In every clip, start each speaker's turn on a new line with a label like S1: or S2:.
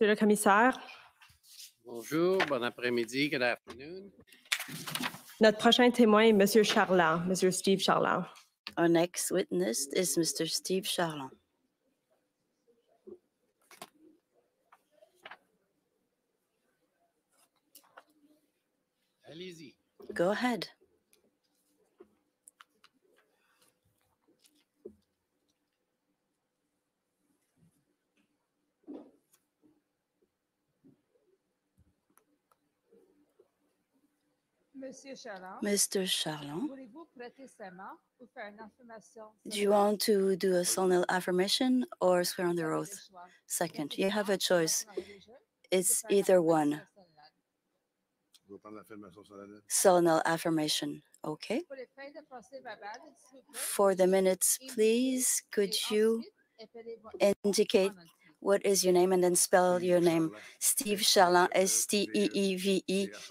S1: Monsieur le commissaire.
S2: Bonjour, bon après-midi, good afternoon.
S1: Notre prochain témoin est Monsieur Charland, Monsieur Steeve Charland.
S3: Our next witness is Mr. Steeve Charland.
S2: Allez-y.
S3: Go ahead. Mr. Charland, do you want to do a solemn affirmation or swear on the oath? Second, you have a choice. It's either one. Solemn affirmation. Okay. For the minutes, please, could you indicate what is your name and then spell your name? Steeve Charland,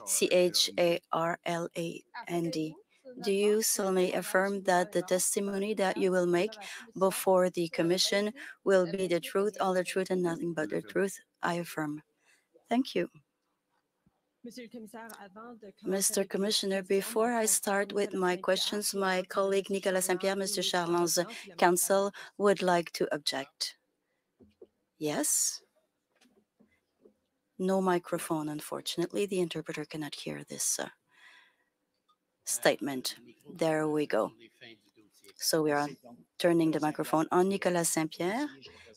S3: Steevecharland. Do you solemnly affirm that the testimony that you will make before the commission will be the truth, all the truth, and nothing but the truth? I affirm. Thank you. Mr. Commissioner, before I start with my questions, my colleague Nicolas Saint-Pierre, Mr. Charland's counsel, would like to object. Yes? No microphone, unfortunately. The interpreter cannot hear this statement. There we go. So we are turning the microphone on. Nicolas Saint-Pierre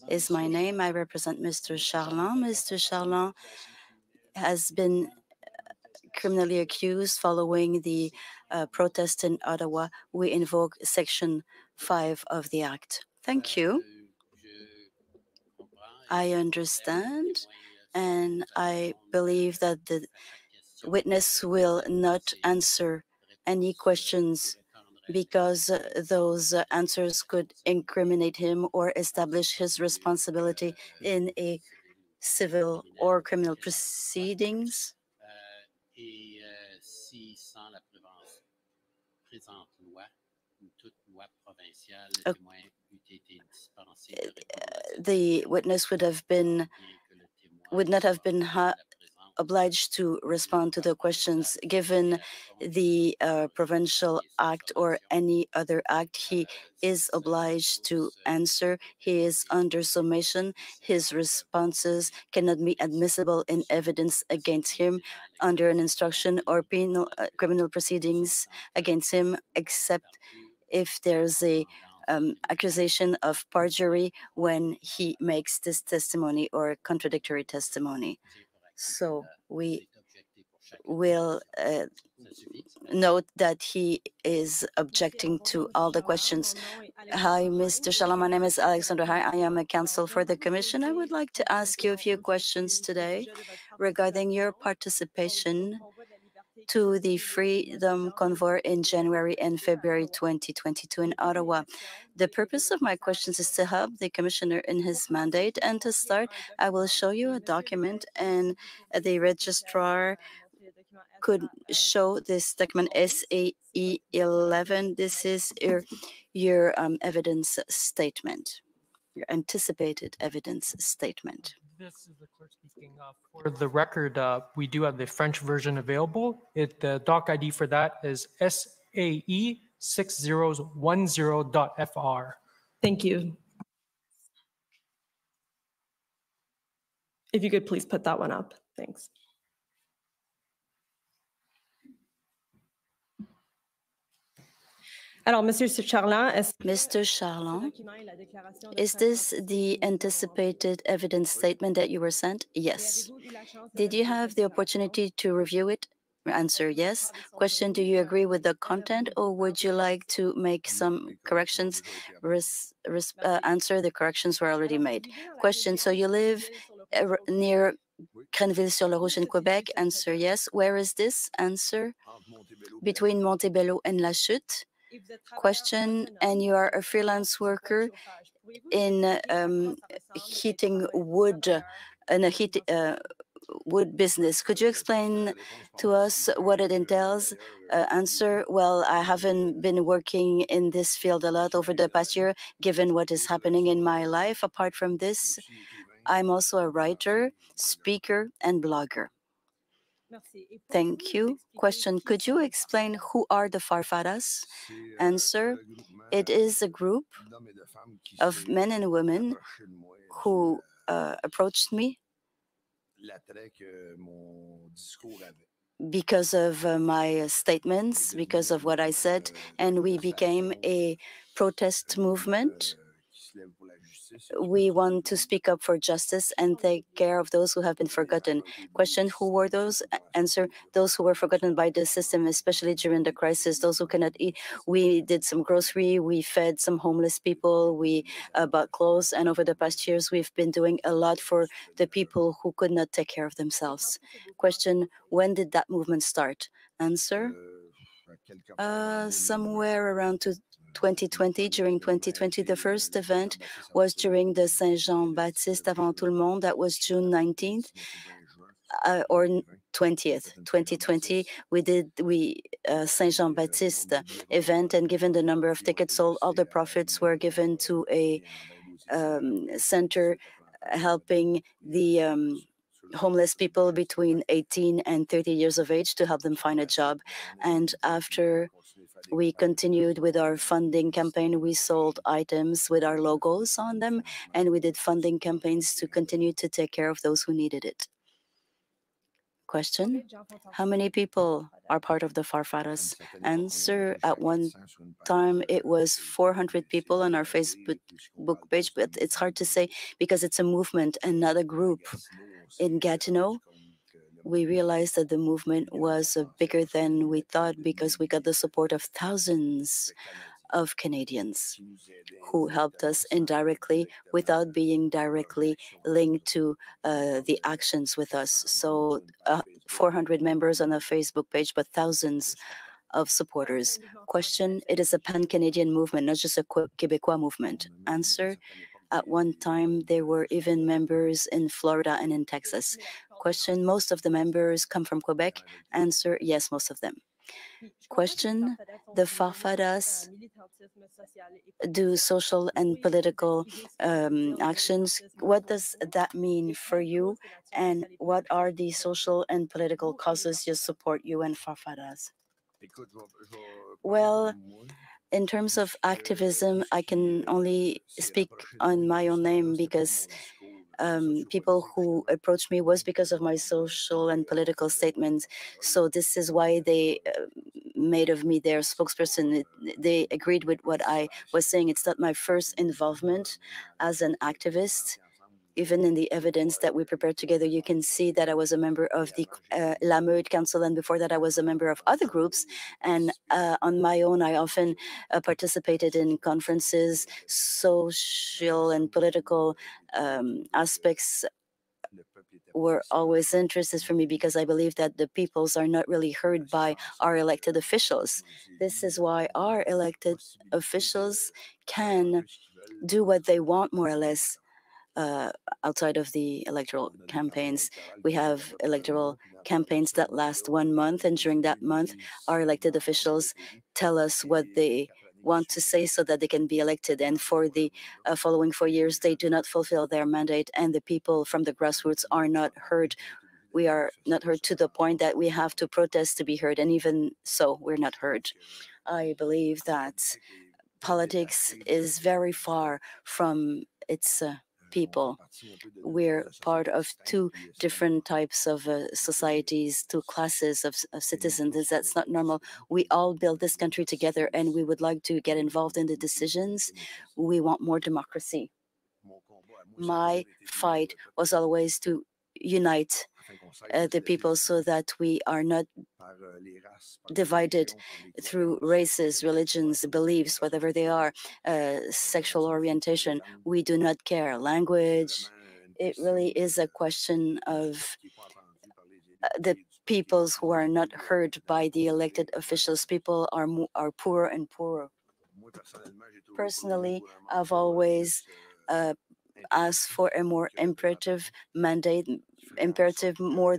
S3: is my name. I represent Mr. Charland. Mr. Charland has been criminally accused following the protest in Ottawa. We invoke Section 5 of the Act. Thank you. I understand, and I believe that the witness will not answer any questions because those answers could incriminate him or establish his responsibility in a civil or criminal proceedings. The witness would not have been obliged to respond to the questions. Given the provincial act or any other act, he is obliged to answer. He is under submission. His responses cannot be admissible in evidence against him under an instruction or penal criminal proceedings against him, except if there's a accusation of perjury when he makes this testimony or contradictory testimony. So we will note that he is objecting to all the questions. Hi, Mr. Charland. My name is Alexander. Hi, I am a counsel for the Commission. I would like to ask you a few questions today regarding your participation to the Freedom Convoy in January and February 2022 in Ottawa. The purpose of my questions is to help the Commissioner in his mandate. And to start, I will show you a document, and the registrar could show this document SAE 11. This is your evidence statement, your anticipated evidence statement.
S4: This is the clerk speaking. For the record, we do have the French version available. The doc ID for that is SAE 6010.fr.
S1: Thank you. If you could please put that one up. Thanks. Alors, Mr. Charland,
S3: is this the anticipated evidence statement that you were sent? Yes. Did you have the opportunity to review it? Answer, yes. Question, do you agree with the content, or would you like to make some corrections? Answer, the corrections were already made. Question, so you live near Grenville-sur-le-Rouge in Quebec? Answer, yes. Where is this? Answer, between Montebello and La Chute. Question, and you are a freelance worker in heating wood, in a wood business. Could you explain to us what it entails? Answer, well, I haven't been working in this field a lot over the past year, given what is happening in my life. Apart from this, I'm also a writer, speaker, and blogger. Thank you. Question, could you explain who are the Farfadas? Answer, it is a group of men and women who approached me because of my statements, because of what I said, and we became a protest movement. We want to speak up for justice and take care of those who have been forgotten. Question, who were those? Answer, those who were forgotten by the system, especially during the crisis, those who cannot eat. We did some grocery, we fed some homeless people, we bought clothes, and over the past years, we've been doing a lot for the people who could not take care of themselves. Question, when did that movement start? Answer, somewhere around 2020, during 2020, the first event was during the Saint-Jean-Baptiste avant tout le monde. That was June 19th or 20th, 2020. We did Saint-Jean-Baptiste event, and given the number of tickets sold, all the profits were given to a center helping the homeless people between 18 and 30 years of age to help them find a job. And after we continued with our funding campaign, we sold items with our logos on them, and we did funding campaigns to continue to take care of those who needed it. Question, how many people are part of the Farfadas? Answer, at one time it was 400 people on our Facebook page, but it's hard to say because it's a movement and not a group. In Gatineau, we realized that the movement was bigger than we thought because we got the support of thousands of Canadians who helped us indirectly without being directly linked to the actions with us. So 400 members on a Facebook page, but thousands of supporters. Question, it is a pan-Canadian movement, not just a Québécois movement. Answer, at one time, there were even members in Florida and in Texas. Question, most of the members come from Quebec? Answer, yes, most of them. Question, the Farfadas do social and political actions. What does that mean for you? And what are the social and political causes you support, you and Farfadas? Well, in terms of activism, I can only speak on my own name because people who approached me was because of my social and political statements. So this is why they made of me their spokesperson. They agreed with what I was saying. It's not my first involvement as an activist. Even in the evidence that we prepared together, you can see that I was a member of the La Meute Council, and before that I was a member of other groups. And on my own, I often participated in conferences, social and political aspects were always interested for me because I believe that the peoples are not really heard by our elected officials. This is why our elected officials can do what they want, more or less, outside of the electoral campaigns. We have electoral campaigns that last 1 month, and during that month, our elected officials tell us what they want to say so that they can be elected. And for the following 4 years, they do not fulfill their mandate, and the people from the grassroots are not heard. We are not heard to the point that we have to protest to be heard, and even so, we're not heard. I believe that politics is very far from its people. We're part of two different types of societies, two classes of citizens. That's not normal. We all build this country together, and we would like to get involved in the decisions. We want more democracy. My fight was always to unite the people so that we are not divided through races, religions, beliefs, whatever they are, sexual orientation. We do not care. Language, it really is a question of the peoples who are not heard by the elected officials. People are poorer and poorer. Personally, I've always asked for a more imperative mandate, more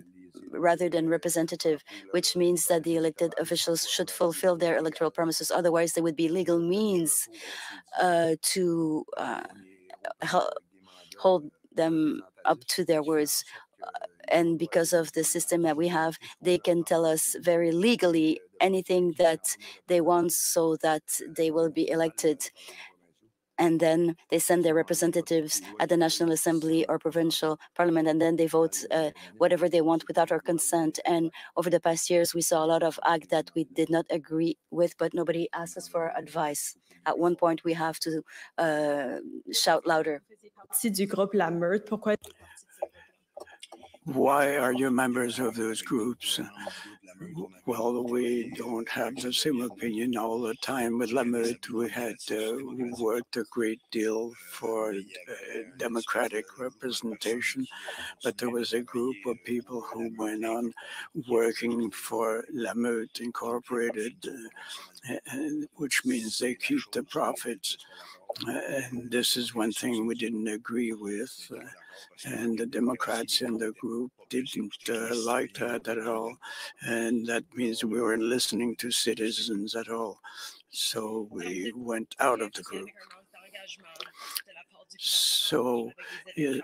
S3: rather than representative, which means that the elected officials should fulfill their electoral promises. Otherwise, there would be legal means to hold them up to their words. And because of the system that we have, they can tell us very legally anything that they want so that they will be elected. And then they send their representatives at the National Assembly or provincial parliament, and then they vote whatever they want without our consent. And over the past years, we saw a lot of acts that we did not agree with, but nobody asked us for advice. At one point, we have to shout louder.
S5: Why are you members of those groups? Well, we don't have the same opinion all the time. With Lameute, we had worked a great deal for democratic representation, but there was a group of people who went on working for Lameute Incorporated, which means they keep the profits. And this is one thing we didn't agree with. And the Democrats in the group didn't like that at all. And that means we weren't listening to citizens at all. So we went out of the group. So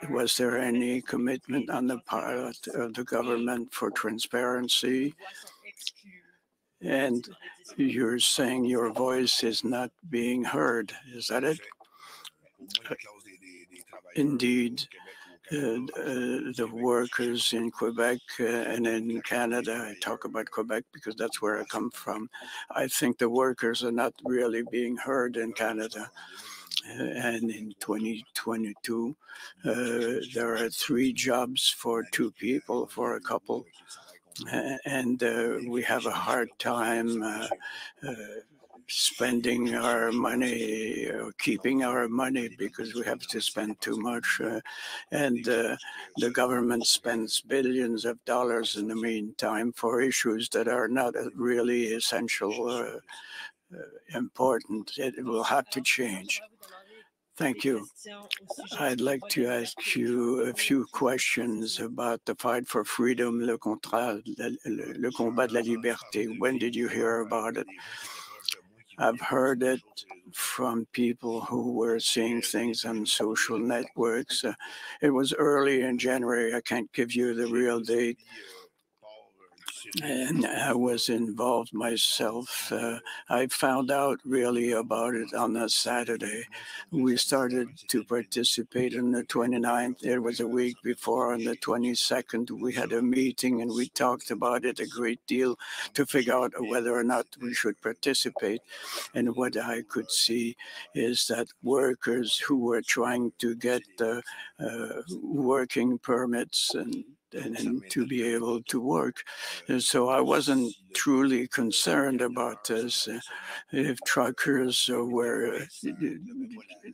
S5: was there any commitment on the part of the government for transparency? And you're saying your voice is not being heard. Is that it? Indeed. The workers in Quebec and in Canada, I talk about Quebec because that's where I come from. I think the workers are not really being heard in Canada. And in 2022, there are 3 jobs for 2 people, for a couple. And we have a hard time spending our money, keeping our money, because we have to spend too much. And the government spends billions of dollars in the meantime for issues that are not really essential, important. It will have to change. Thank you. I'd like to ask you a few questions about the fight for freedom, le combat de la liberté. When did you hear about it? I've heard it from people who were seeing things on social networks. It was early in January. I can't give you the real date. And I was involved myself. I found out really about it on a Saturday. We started to participate on the 29th. It was a week before. On the 22nd, we had a meeting and we talked about it a great deal to figure out whether or not we should participate. And what I could see is that workers who were trying to get working permits and to be able to work. And so I wasn't truly concerned about this. If truckers were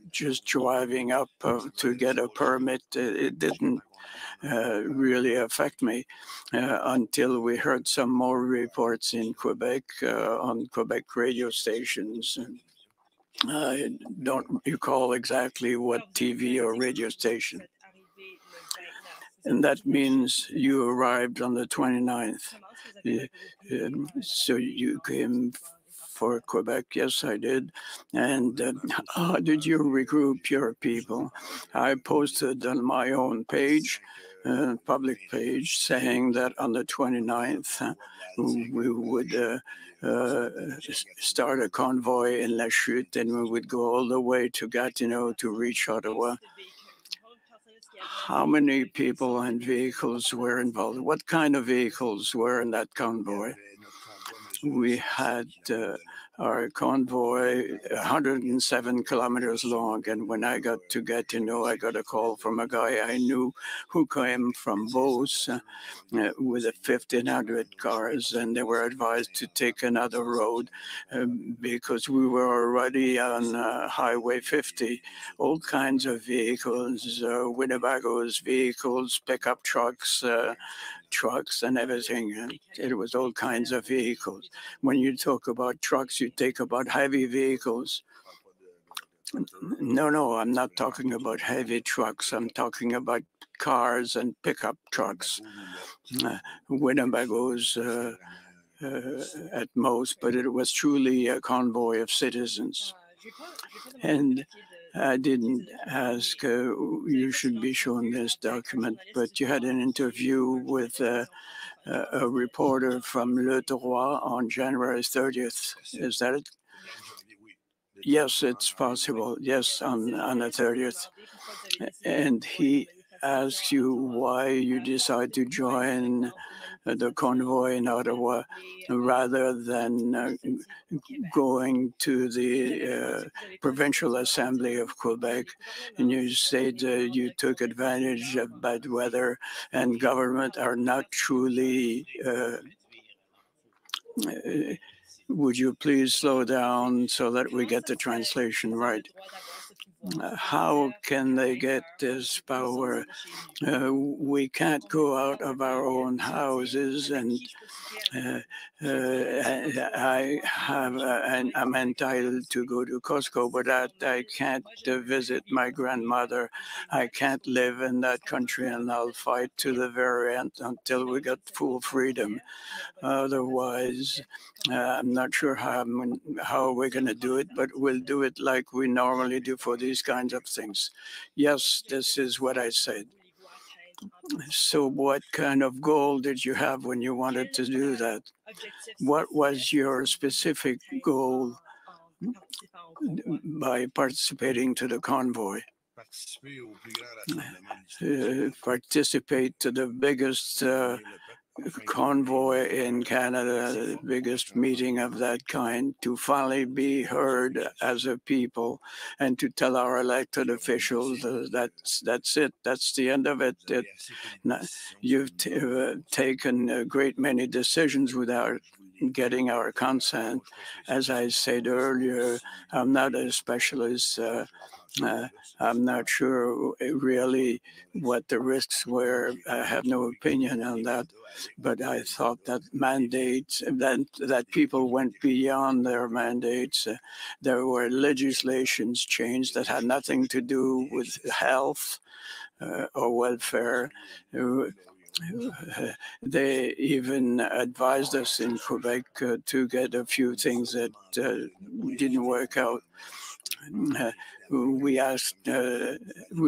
S5: just driving up to get a permit, it didn't really affect me until we heard some more reports in Quebec on Quebec radio stations. I don't recall exactly what TV or radio station. And that means you arrived on the 29th. So you came for Quebec? Yes, I did. And how did you regroup your people? I posted on my own page, public page, saying that on the 29th, we would start a convoy in La Chute and we would go all the way to Gatineau to reach Ottawa. How many people and vehicles were involved? What kind of vehicles were in that convoy? We had our convoy 107 kilometers long, and when I got to Gatineau, I got a call from a guy I knew who came from Beauce with 1,500 cars, and they were advised to take another road because we were already on Highway 50. All kinds of vehicles, Winnebago's vehicles, pickup trucks, and everything. It was all kinds of vehicles. When you talk about trucks, you take about heavy vehicles. No, I'm not talking about heavy trucks. I'm talking about cars and pickup trucks. Winnebago's at most, but it was truly a convoy of citizens. And I didn't ask you should be shown this document, but you had an interview with a reporter from Le Droit on January 30th. Is that it? Yes, it's possible. Yes, on the 30th. And he asks you why you decide to join the convoy in Ottawa rather than going to the Provincial Assembly of Quebec. And you said you took advantage of bad weather and government are not truly would you please slow down so that we get the translation right? How can they get this power? We can't go out of our own houses, and I'm entitled to go to Costco, but I can't visit my grandmother. I can't live in that country, and I'll fight to the very end until we get full freedom. Otherwise, I'm not sure how we're going to do it, but we'll do it like we normally do for these kinds of things. Yes, this is what I said. So what kind of goal did you have when you wanted to do that? What was your specific goal by participating to the convoy? Participate to the biggest convoy in Canada, the biggest meeting of that kind, to finally be heard as a people and to tell our elected officials that's it, that's the end of it. You've taken a great many decisions without getting our consent. As I said earlier, I'm not a specialist. I'm not sure really what the risks were. I have no opinion on that. But I thought that mandates, that people went beyond their mandates. There were legislations changed that had nothing to do with health or welfare. They even advised us in Quebec to get a few things that didn't work out. We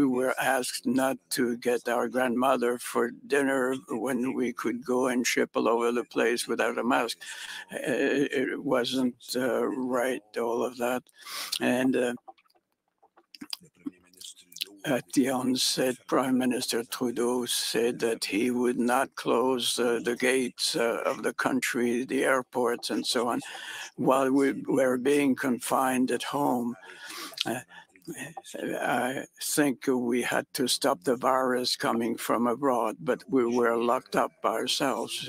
S5: were asked not to get our grandmother for dinner when we could go and ship all over the place without a mask. It wasn't right, all of that. And at the onset, Prime Minister Trudeau said that he would not close the gates of the country, the airports, and so on, while we were being confined at home. I think we had to stop the virus coming from abroad, but we were locked up ourselves.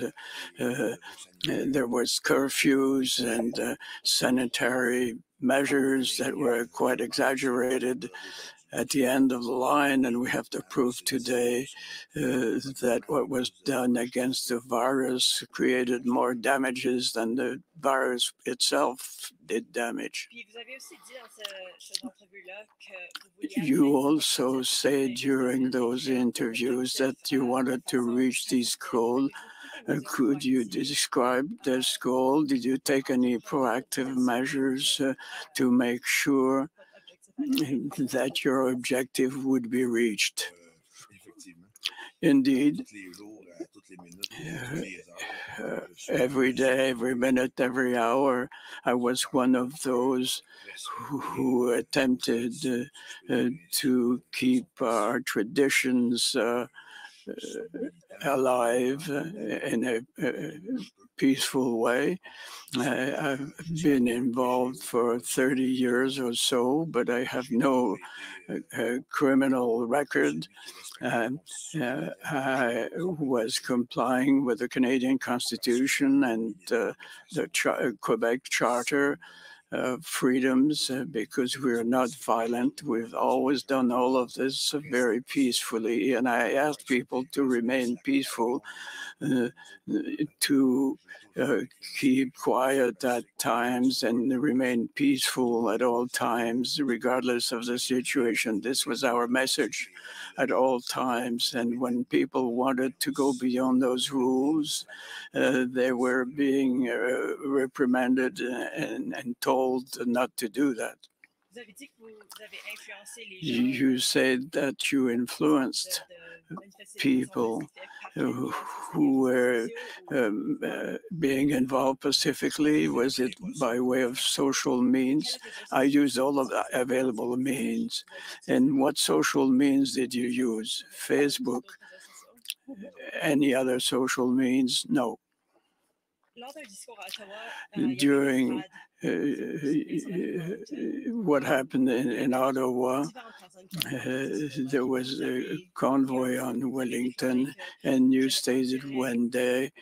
S5: There was curfews and sanitary measures that were quite exaggerated at the end of the line, and we have to prove today that what was done against the virus created more damages than the virus itself did damage. You also said during those interviews that you wanted to reach this goal. Could you describe this goal? Did you take any proactive measures to make sure that your objective would be reached? Indeed, every day, every minute, every hour, I was one of those who attempted to keep our traditions alive in a peaceful way. I've been involved for 30 years or so, but I have no criminal record. I was complying with the Canadian Constitution and the Quebec Charter freedoms because we're not violent. We've always done all of this very peacefully, and I asked people to remain peaceful, to keep quiet at times and remain peaceful at all times, regardless of the situation. This was our message at all times. And when people wanted to go beyond those rules, they were being reprimanded and told not to do that. You said that you influenced people who were being involved pacifically. Was it by way of social means? I used all of the available means. And what social means did you use? Facebook? Any other social means? No. During what happened in Ottawa, there was a convoy on Wellington, and you stated one day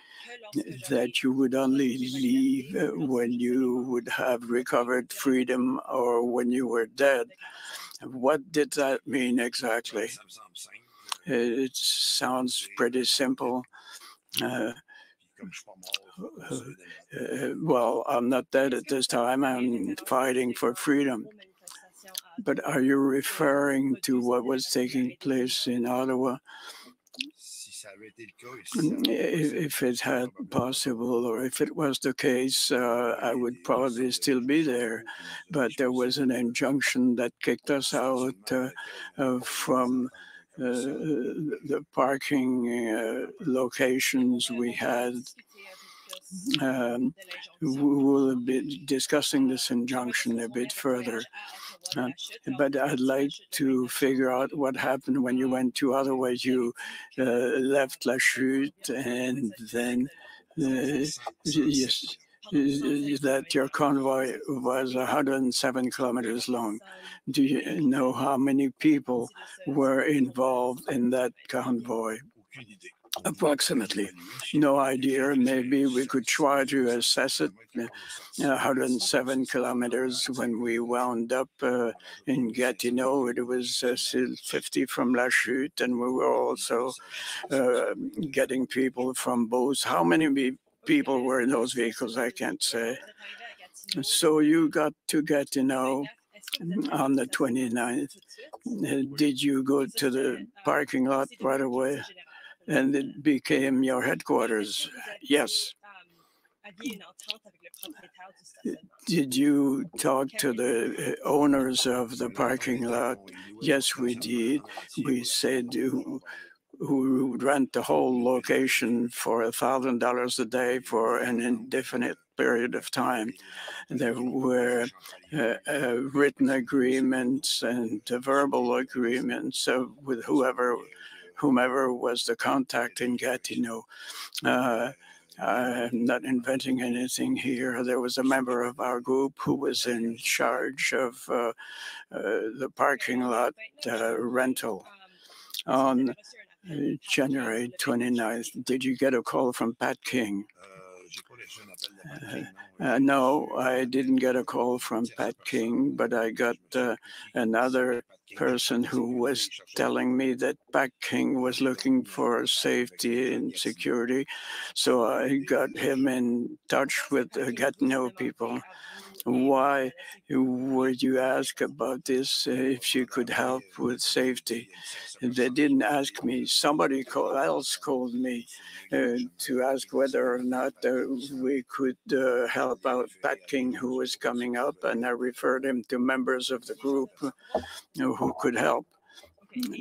S5: that you would only leave when you would have recovered freedom or when you were dead. What did that mean exactly? It sounds pretty simple. Well, I'm not dead at this time. I'm fighting for freedom. But are you referring to what was taking place in Ottawa? If it had possible, or if it was the case, I would probably still be there. But there was an injunction that kicked us out from the parking locations we had. We will be discussing this injunction a bit further. But I'd like to figure out what happened when you went to Ottawa. You left La Chute, and then yes, that your convoy was 107 kilometers long. Do you know how many people were involved in that convoy? Approximately. No idea. Maybe we could try to assess it. 107 kilometers when we wound up in Gatineau. It was still 50 from La Chute, and we were also getting people from both. How many people were in those vehicles? I can't say. So you got to Gatineau on the 29th. Did you go to the parking lot right away? And it became your headquarters? Yes. Did you talk to the owners of the parking lot? Yes, we did. We said who would rent the whole location for $1,000 a day for an indefinite period of time. There were written agreements and verbal agreements with whomever was the contact in Gatineau. I'm not inventing anything here. There was a member of our group who was in charge of the parking lot rental. On January 29th, did you get a call from Pat King? No, I didn't get a call from Pat King, but I got another person who was telling me that Pat King was looking for safety and security. So I got him in touch with the Gatineau people. Why would you ask about this if you could help with safety? They didn't ask me. Somebody else called me to ask whether or not we could help out Pat King, who was coming up, and I referred him to members of the group who could help.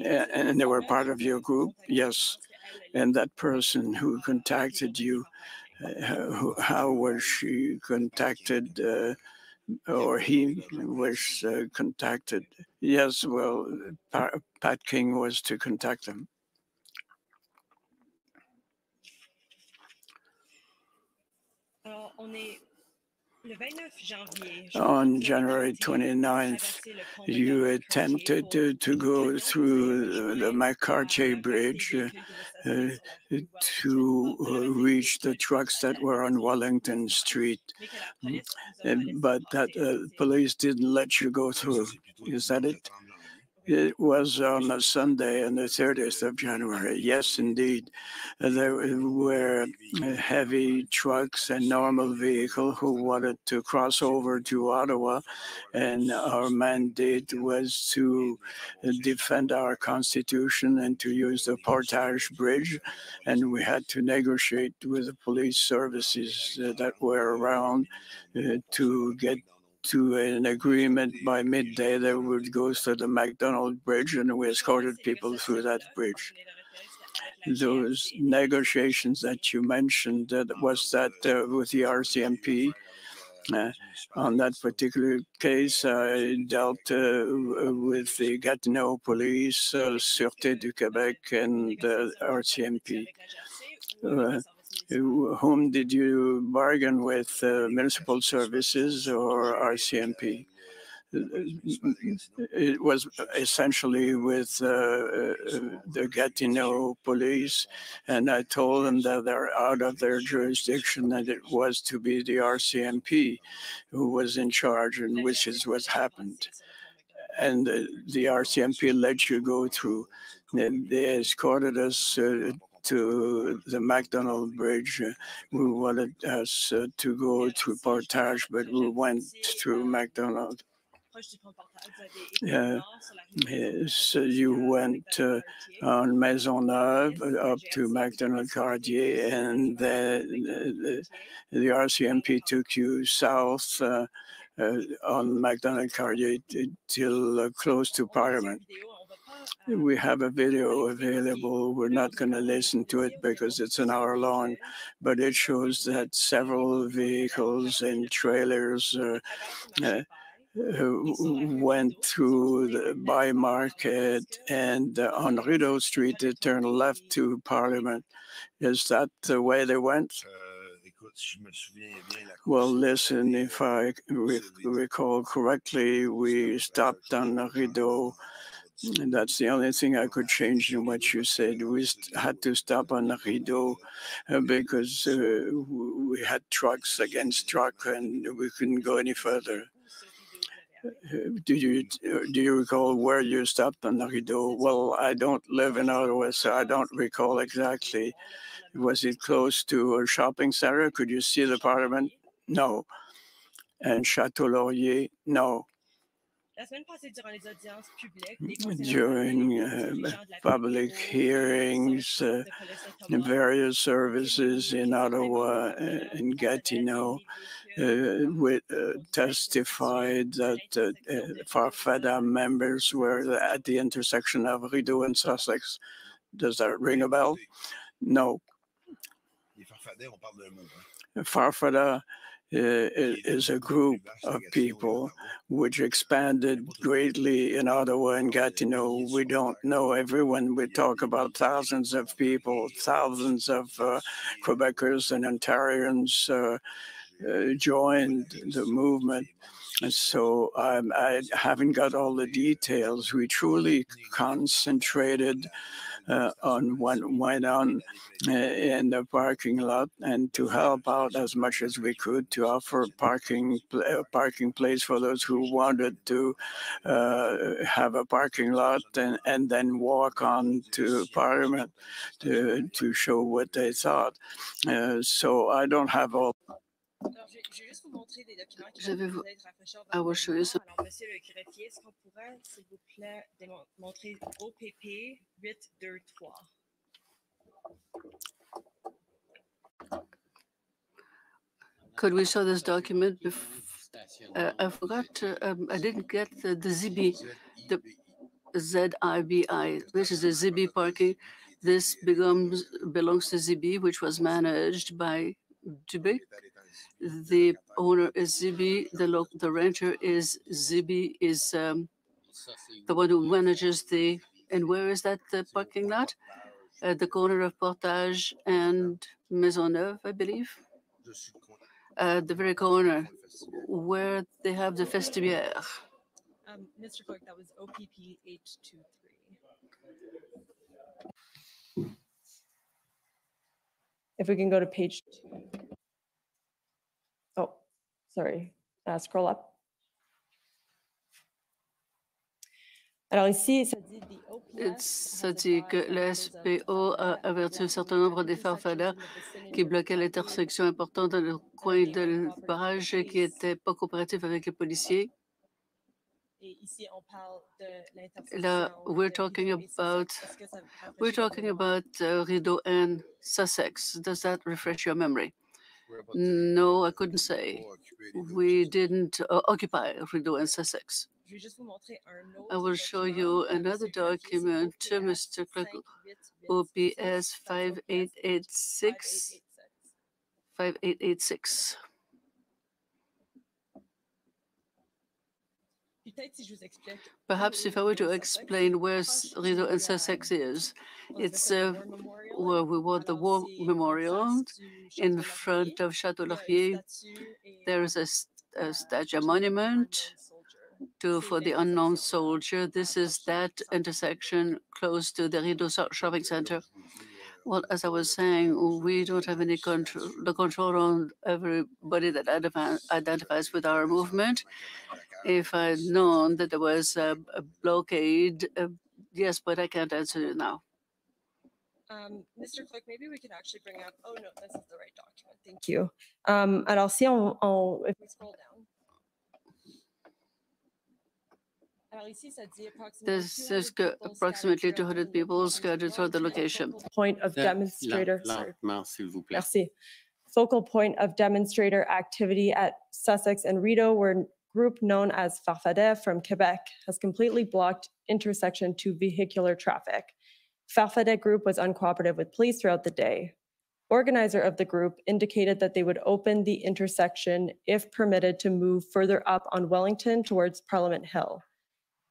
S5: And they were part of your group? Yes. And that person who contacted you, how was she contacted? Or he was contacted? Yes, well, Pat King was to contact them. On January 29th, you attempted to go through the McCarthy Bridge to reach the trucks that were on Wellington Street. But that police didn't let you go through. Is that it? It was on a Sunday, on the 30th of January. Yes, indeed. There were heavy trucks and normal vehicles who wanted to cross over to Ottawa, and our mandate was to defend our Constitution and to use the Portage Bridge, and we had to negotiate with the police services that were around to get to an agreement by midday that would go to the McDonald Bridge, and we escorted people through that bridge. Those negotiations that you mentioned, was that with the RCMP? On that particular case, I dealt with the Gatineau Police, Sûreté du Québec, and RCMP. Whom did you bargain with, municipal services or RCMP? It was essentially with the Gatineau police, and I told them that they're out of their jurisdiction, and it was to be the RCMP who was in charge, and which is what happened. And the RCMP let you go through. And they escorted us to the McDonald Bridge. We wanted us to go through Portage, but we went through McDonald. So you went on Maisonneuve up to McDonald Cartier, and the RCMP took you south on McDonald Cartier till close to Parliament. We have a video available. We're not going to listen to it because it's an hour long, but it shows that several vehicles and trailers went through the Bay Market, and on Rideau Street, they turned left to Parliament. Is that the way they went? Well, listen, if I recall correctly, we stopped on Rideau. And that's the only thing I could change in what you said. We had to stop on Rideau because we had trucks against truck, and we couldn't go any further. Do you recall where you stopped on Rideau? Well, I don't live in Ottawa, so I don't recall exactly. Was it close to a shopping center? Could you see the Parliament? No. And Chateau Laurier? No. During public hearings, various services in Ottawa and Gatineau testified that Farfada members were at the intersection of Rideau and Sussex. Does that ring a bell? No. Farfada is a group of people which expanded greatly in Ottawa and Gatineau. We don't know everyone. We talk about thousands of people, thousands of Quebecers and Ontarians joined the movement. So I haven't got all the details. We truly concentrated on what went on in the parking lot, and to help out as much as we could to offer parking place for those who wanted to have a parking lot and then walk on to Parliament to show what they thought. So I don't have all.
S3: I will show you some.
S1: Alors, Monsieur le greffier, est-ce qu'on pourrait, s'il vous plaît, montrer OPP 823?
S3: Could we show this document? I forgot, I didn't get the ZB, the ZIBI. This is the ZB parking. This belongs to ZB, which was managed by Dubé. The owner is ZB, the renter is ZB, is the one who manages the, and where is that the parking lot? At the corner of Portage and Maisonneuve, I believe. The very corner where they have the Festivière.
S1: Mr. Clerk, that was OPP 823. If we can go to page 2. Oh, sorry. Scroll up. Alors ici,
S3: Ça dit que la SPO a averti un certain nombre des farfaders qui bloquaient l'intersection importante dans le coin de barrage et qui n'étaient pas coopératifs avec les policiers. Là, we're talking about Rideau and Sussex. Does that refresh your memory?
S6: No, I couldn't say. We didn't occupy Rideau and Sussex. I will show you another document, Mr. Clerk, OPS 5886. 5886. Perhaps if I were to explain where Rideau and Sussex is, it's where we want the war memorial in front of Chateau Laurier. There is a statue, a monument for the unknown soldier. This is that intersection close to the Rideau shopping center. Well, as I was saying, we don't have any control on everybody that identifies with our movement. If I'd known that there was a blockade, yes, but I can't answer you now.
S1: Mr. Clerk, maybe we could actually bring up, oh no, this is the right document, thank you. Alors si if we scroll down.
S6: There's approximately 200 people scattered throughout the location.
S1: Point of demonstrator. Merci. Focal point of demonstrator activity at Sussex and Rideau, where group known as Farfadet from Quebec has completely blocked intersection to vehicular traffic. Farfadet group was uncooperative with police throughout the day. Organizer of the group indicated that they would open the intersection if permitted to move further up on Wellington towards Parliament Hill.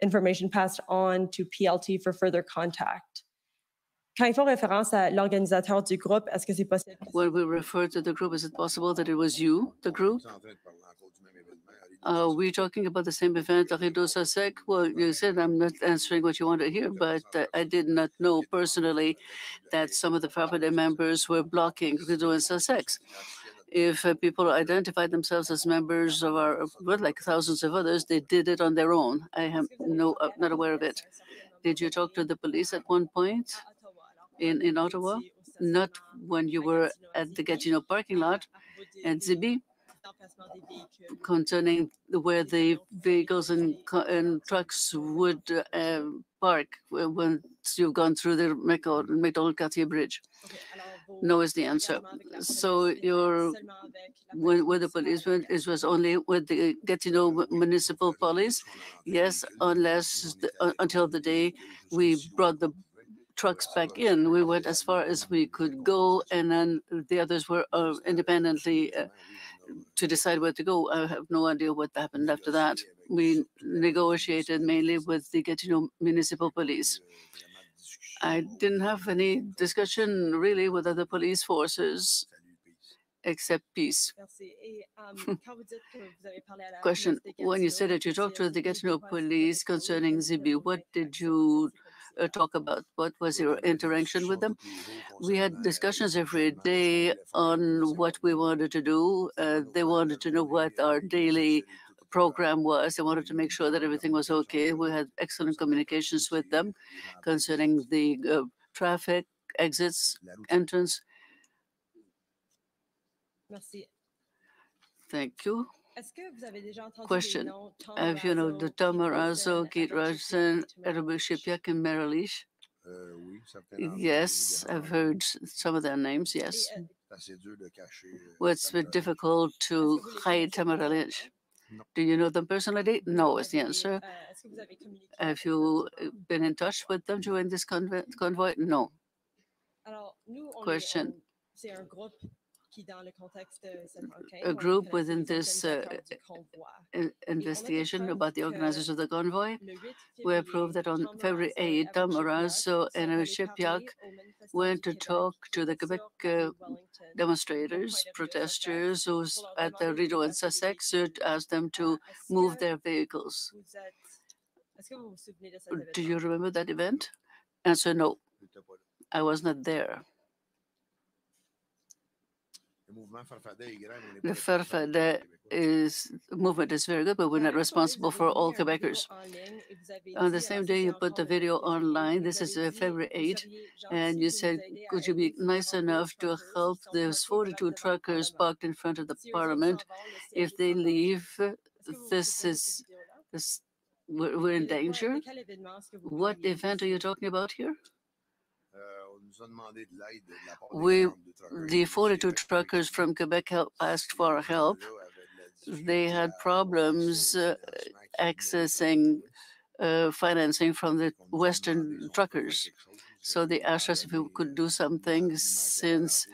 S1: Information passed on to PLT for further contact. Quand ils font référence à l'organisateur du groupe, est-ce que c'est possible?
S6: When we refer to the group, is it possible that it was you, the group? Are we talking about the same event, Rideau Sussex? Well, you said I'm not answering what you want to hear, but I did not know personally that some of the Farfadet members were blocking Rideau and Sussex. If people identified themselves as members of our, well, like thousands of others, they did it on their own. I am not aware of it. Did you talk to the police at one point in Ottawa? Not when you were at the Gatineau parking lot at Zibi, concerning where the vehicles and trucks would park once you've gone through the McDonald Cartier Bridge? No is the answer. So with the policemen, it was only with the Gatineau Municipal Police? Yes, until the day we brought the trucks back in. We went as far as we could go, and then the others were independently to decide where to go. I have no idea what happened after that. We negotiated mainly with the Gatineau Municipal Police. I didn't have any discussion really with other police forces except peace. Question, when you said that you talked to the Gatineau police concerning Zibi, what did you talk about? What was your interaction with them? We had discussions every day on what we wanted to do. They wanted to know what our daily program was. They wanted to make sure that everything was okay. We had excellent communications with them concerning the traffic, exits, entrance. Thank you. Question, have you know the Tom Morazzo, Kate Rogerson, Edward Shipiak, and Marilich? Yes, I've heard some of their names, yes. Well, it's been difficult to hide Marilich. Do you know them personally? No is the answer. Have you been in touch with them during this convoy? No. Question. A group within this investigation about the organizers of the convoy. We approved that on February 8, Tom Morazzo and Shipiak went to talk to the Quebec demonstrators, protesters who was at the Rideau and Sussex to ask them to move their vehicles. Do you remember that event? Answer, no. I was not there. The Farfadet movement is very good, but we're not responsible for all Quebecers. On the same day, you put the video online. This is February 8, and you said, could you be nice enough to help those 42 truckers parked in front of the Parliament? If they leave, we're in danger. What event are you talking about here? The 42 truckers from Quebec asked for help. They had problems accessing financing from the Western truckers. So they asked us if we could do something, since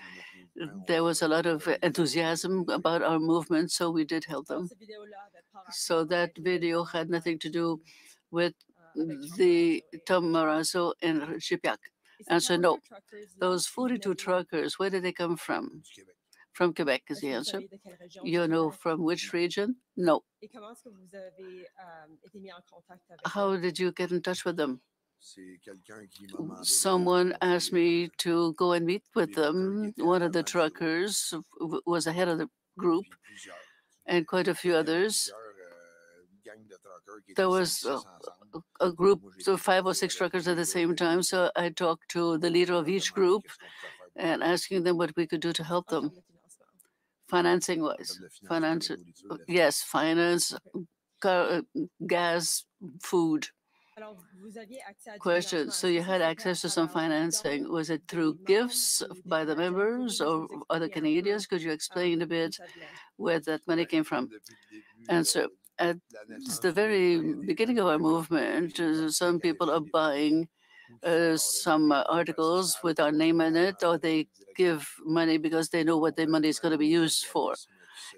S6: there was a lot of enthusiasm about our movement, so we did help them. So that video had nothing to do with the Tom Marazzo and Shipiak. Answer, no. Those 42 truckers, where did they come from? From Quebec is the answer. You know from which region? No. How did you get in touch with them? Someone asked me to go and meet with them. One of the truckers was the head of the group, and quite a few others. There was a group, so 5 or 6 truckers at the same time. So I talked to the leader of each group and asking them what we could do to help them. Financing-wise. Finance, yes, finance, gas, food. Question, so you had access to some financing. Was it through gifts by the members or other Canadians? Could you explain a bit where that money came from? Answer, at the very beginning of our movement, some people are buying some articles with our name in it, or they give money because they know what their money is going to be used for.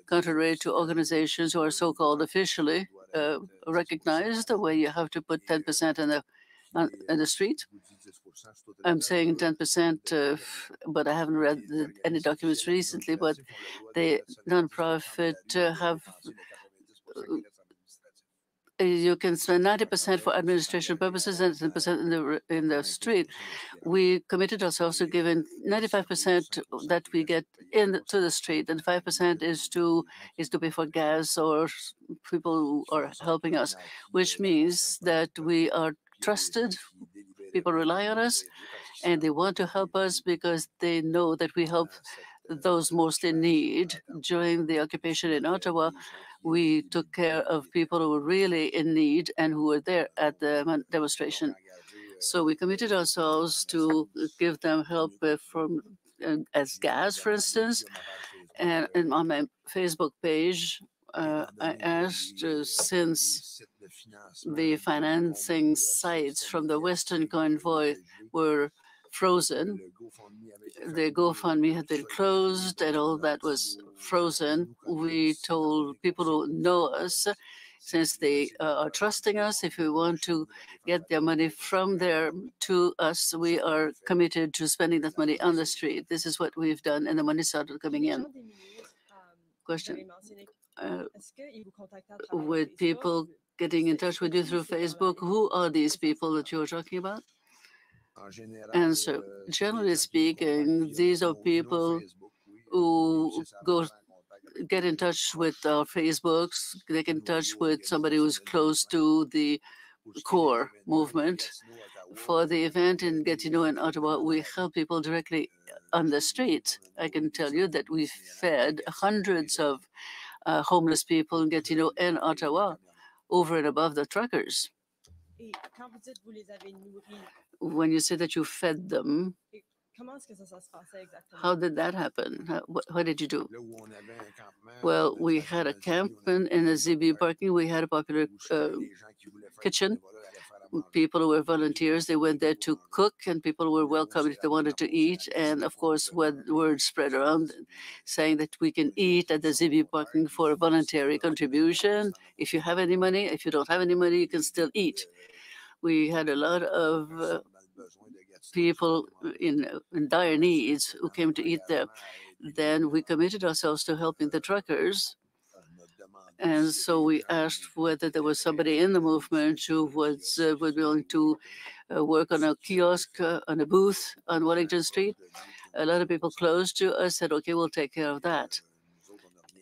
S6: Contrary to organizations who are so-called officially recognized, where you have to put 10% in the street. I'm saying 10%, but I haven't read any documents recently, but the nonprofit have you can spend 90% for administration purposes and 10% in the street. We committed ourselves to giving 95% that we get to the street, and 5% is to pay for gas or people who are helping us, which means that we are trusted. People rely on us, and they want to help us because they know that we help those most in need. During the occupation in Ottawa, we took care of people who were really in need and who were there at the demonstration. So we committed ourselves to give them help from as gas, for instance. And on my Facebook page, I asked, since the financing sites from the Western Convoy were frozen, the GoFundMe had been closed and all that was frozen. We told people who know us, since they are trusting us, if we want to get their money from there to us, we are committed to spending that money on the street. This is what we've done, and the money started coming in. Question. With people getting in touch with you through Facebook, who are these people that you're talking about? Answer, generally speaking, these are people who get in touch with our Facebooks, they get in touch with somebody who's close to the core movement. For the event in Gatineau and Ottawa, we help people directly on the street. I can tell you that we fed hundreds of homeless people in Gatineau and Ottawa over and above the truckers. When you say that you fed them, how did that happen? What did you do? Well, we had a camp in the ZB parking. We had a popular kitchen. People who were volunteers, they went there to cook, and people were welcome if they wanted to eat. And of course, word spread around saying that we can eat at the ZB parking for a voluntary contribution. If you have any money, if you don't have any money, you can still eat. We had a lot of people in dire needs who came to eat there. Then we committed ourselves to helping the truckers. And so we asked whether there was somebody in the movement who was willing to work on a kiosk, on a booth on Wellington Street. A lot of people close to us said, okay, we'll take care of that.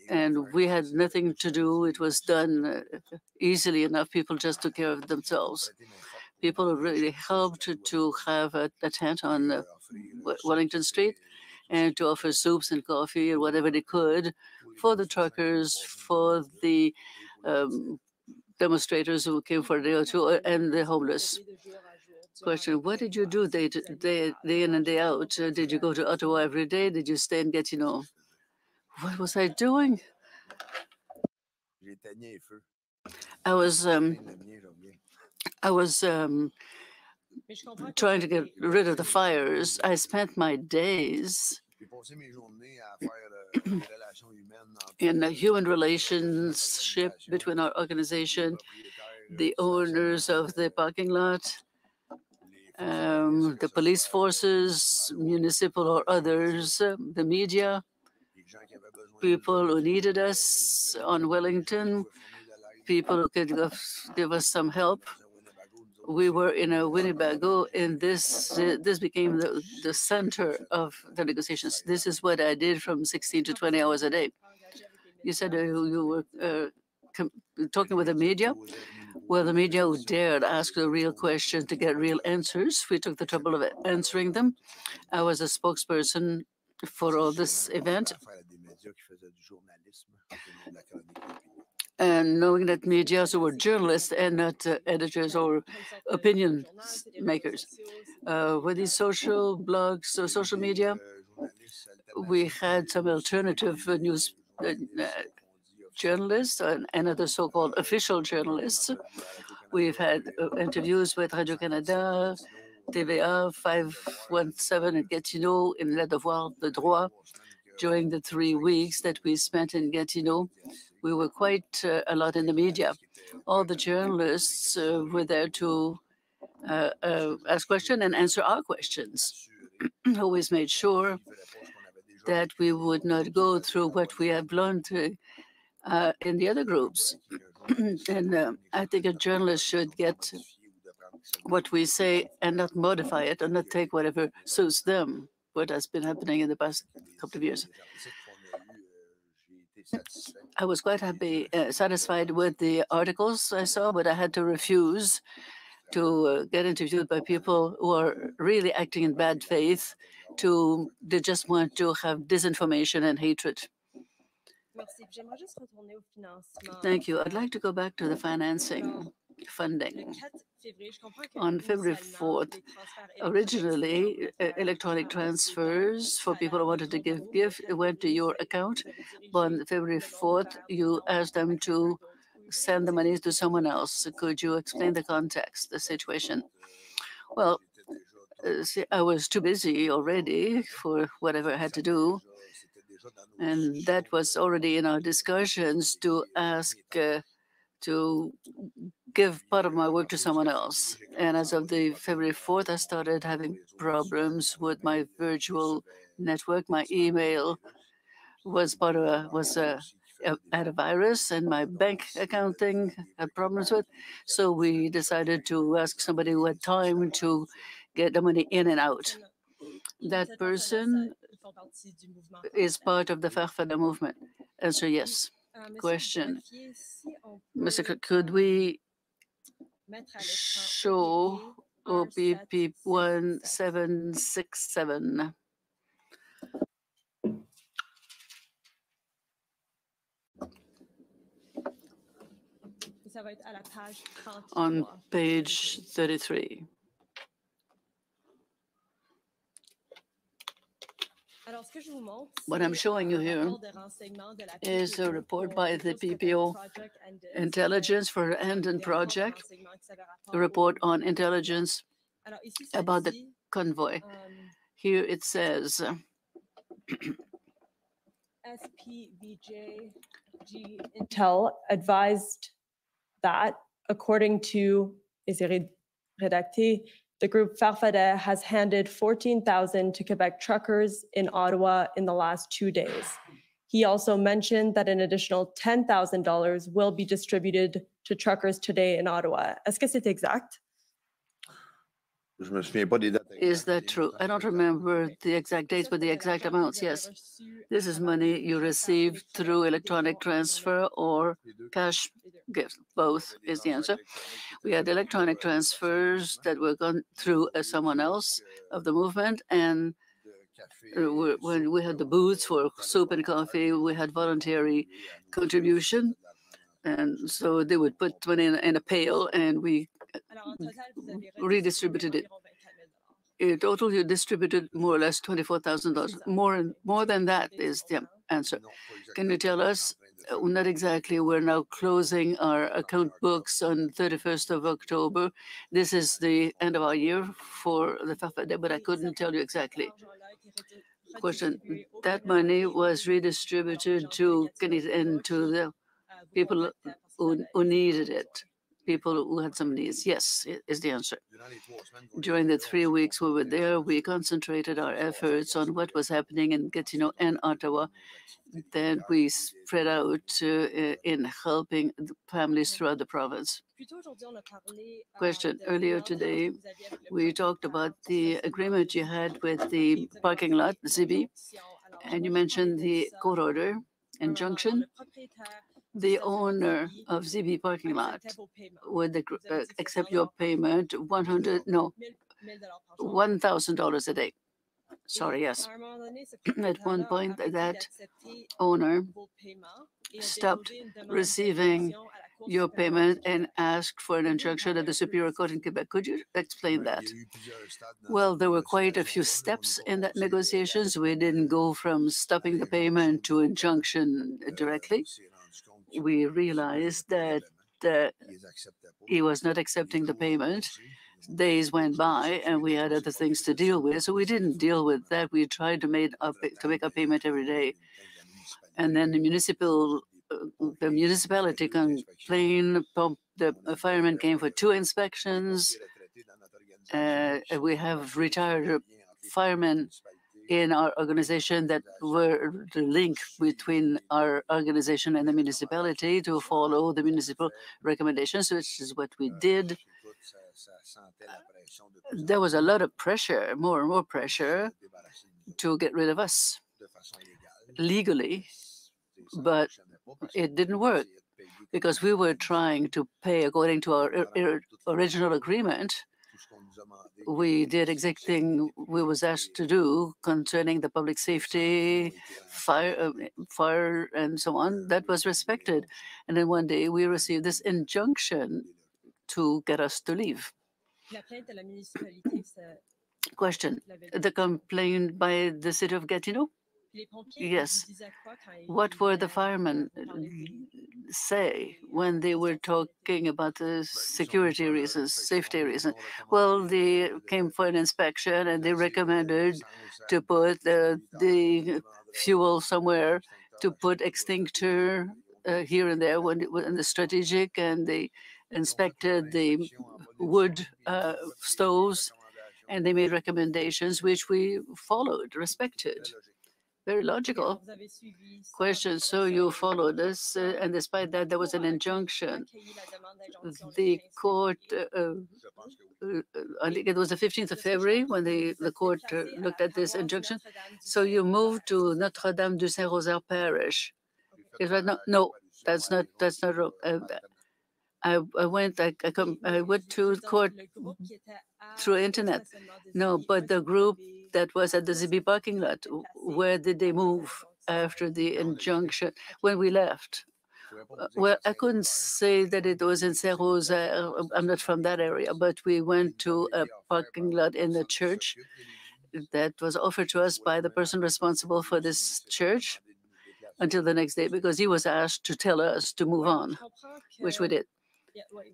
S6: And we had nothing to do. It was done easily enough. People just took care of themselves. People really helped to have a tent on Wellington Street and to offer soups and coffee and whatever they could for the truckers, for the demonstrators who came for a day or two, and the homeless. Question, what did you do day in and day out? Did you go to Ottawa every day? Did you stay in Gatineau? What was I doing? I was trying to get rid of the fires. I spent my days in a human relationship between our organization, the owners of the parking lot, the police forces, municipal or others, the media, people who needed us on Wellington, people who could give us some help. We were in a Winnebago, and this became the center of the negotiations. This is what I did from 16 to 20 hours a day. You said you were talking with the media. Well, the media who dared ask the real questions to get real answers, we took the trouble of answering them. I was a spokesperson for all this event. And knowing that media were journalists and not editors or opinion makers. With these social blogs or social media, we had some alternative news journalists and other so-called official journalists. We've had interviews with Radio-Canada, TVA, 517 in Gatineau, in Le Devoir, Le Droit. During the 3 weeks that we spent in Gatineau, we were quite a lot in the media. All the journalists were there to ask questions and answer our questions. Always made sure that we would not go through what we have learned in the other groups. And I think a journalist should get what we say and not modify it and not take whatever suits them, what has been happening in the past couple of years. I was quite happy, satisfied with the articles I saw, but I had to refuse to get interviewed by people who are really acting in bad faith. They just want to have disinformation and hatred. Thank you. I'd like to go back to the funding. On February 4th, originally, electronic transfers for people who wanted to give gift went to your account. But on February 4th, you asked them to send the money to someone else. Could you explain the context, the situation? Well, see, I was too busy already for whatever I had to do. And that was already in our discussions to ask to give part of my work to someone else. And as of the February 4th, I started having problems with my virtual network. My email was had a virus, and my bank accounting had problems with. So we decided to ask somebody who had time to get the money in and out. That person is part of the Farfada movement. Answer, yes. Question. Mr. Could we show OPP 1767? On page 33. What I'm showing you here is a report by the PPO Intelligence for Andon Project, a report on intelligence about the convoy. Here it says,
S1: SPVJG Intel advised that, according to Redacté, the group Farfada has handed 14,000 to Quebec truckers in Ottawa in the last 2 days. He also mentioned that an additional $10,000 will be distributed to truckers today in Ottawa. Est-ce que c'est exact?
S6: Is that true? I don't remember the exact dates, but the exact amounts, yes. This is money you received through electronic transfer or cash gift. Both is the answer. We had electronic transfers that were gone through someone else of the movement, and when we had the booths for soup and coffee, we had voluntary contribution. And so they would put money in a pail, and we redistributed it. In total, you distributed more or less $24,000. More than that is the answer. Can you tell us? Not exactly. We're now closing our account books on 31st of October. This is the end of our year for the Farfadet, but I couldn't tell you exactly. Question: that money was redistributed to the people who needed it, people who had some needs. Yes, is the answer. During the 3 weeks we were there, we concentrated our efforts on what was happening in Gatineau and Ottawa. Then we spread out in helping the families throughout the province. Question: earlier today, we talked about the agreement you had with the parking lot, Zibi, and you mentioned the court order injunction. The owner of Zibi parking lot would accept your payment $1,000 a day. Sorry, yes. At one point, that owner stopped receiving your payment and asked for an injunction at the Superior Court in Quebec. Could you explain that? Well, there were quite a few steps in that negotiations. We didn't go from stopping the payment to injunction directly. We realized that he was not accepting the payment. Days went by, and we had other things to deal with, so we didn't deal with that. We tried to make a payment every day, and then the municipality complained. The firemen came for 2 inspections. We have retired firemen in our organization that were the link between our organization and the municipality to follow the municipal recommendations, which is what we did. There was a lot of pressure, more and more pressure, to get rid of us legally, but it didn't work because we were trying to pay according to our original agreement. We did exactly we was asked to do concerning the public safety, fire, and so on. That was respected. And then one day we received this injunction to get us to leave. Question: the complaint by the city of Gatineau? Yes. What were the firemen say when they were talking about the security reasons, safety reasons? Well, they came for an inspection and they recommended to put the fuel somewhere, to put extinctor here and there when the strategic, and they inspected the wood stoves, and they made recommendations which we followed, respected. Very logical question. So you followed this, and despite that, there was an injunction. The court, I think it was the 15th of February when the court looked at this injunction. So you moved to Notre Dame du Saint-Rosaire parish. Is that not? No, that's not. I went to court through internet. No, but the group that was at the Zibi parking lot, where did they move after the injunction when we left? Well, I couldn't say that it was in Saint-Rosaire. I'm not from that area, but we went to a parking lot in the church that was offered to us by the person responsible for this church until the next day, because he was asked to tell us to move on, which we did.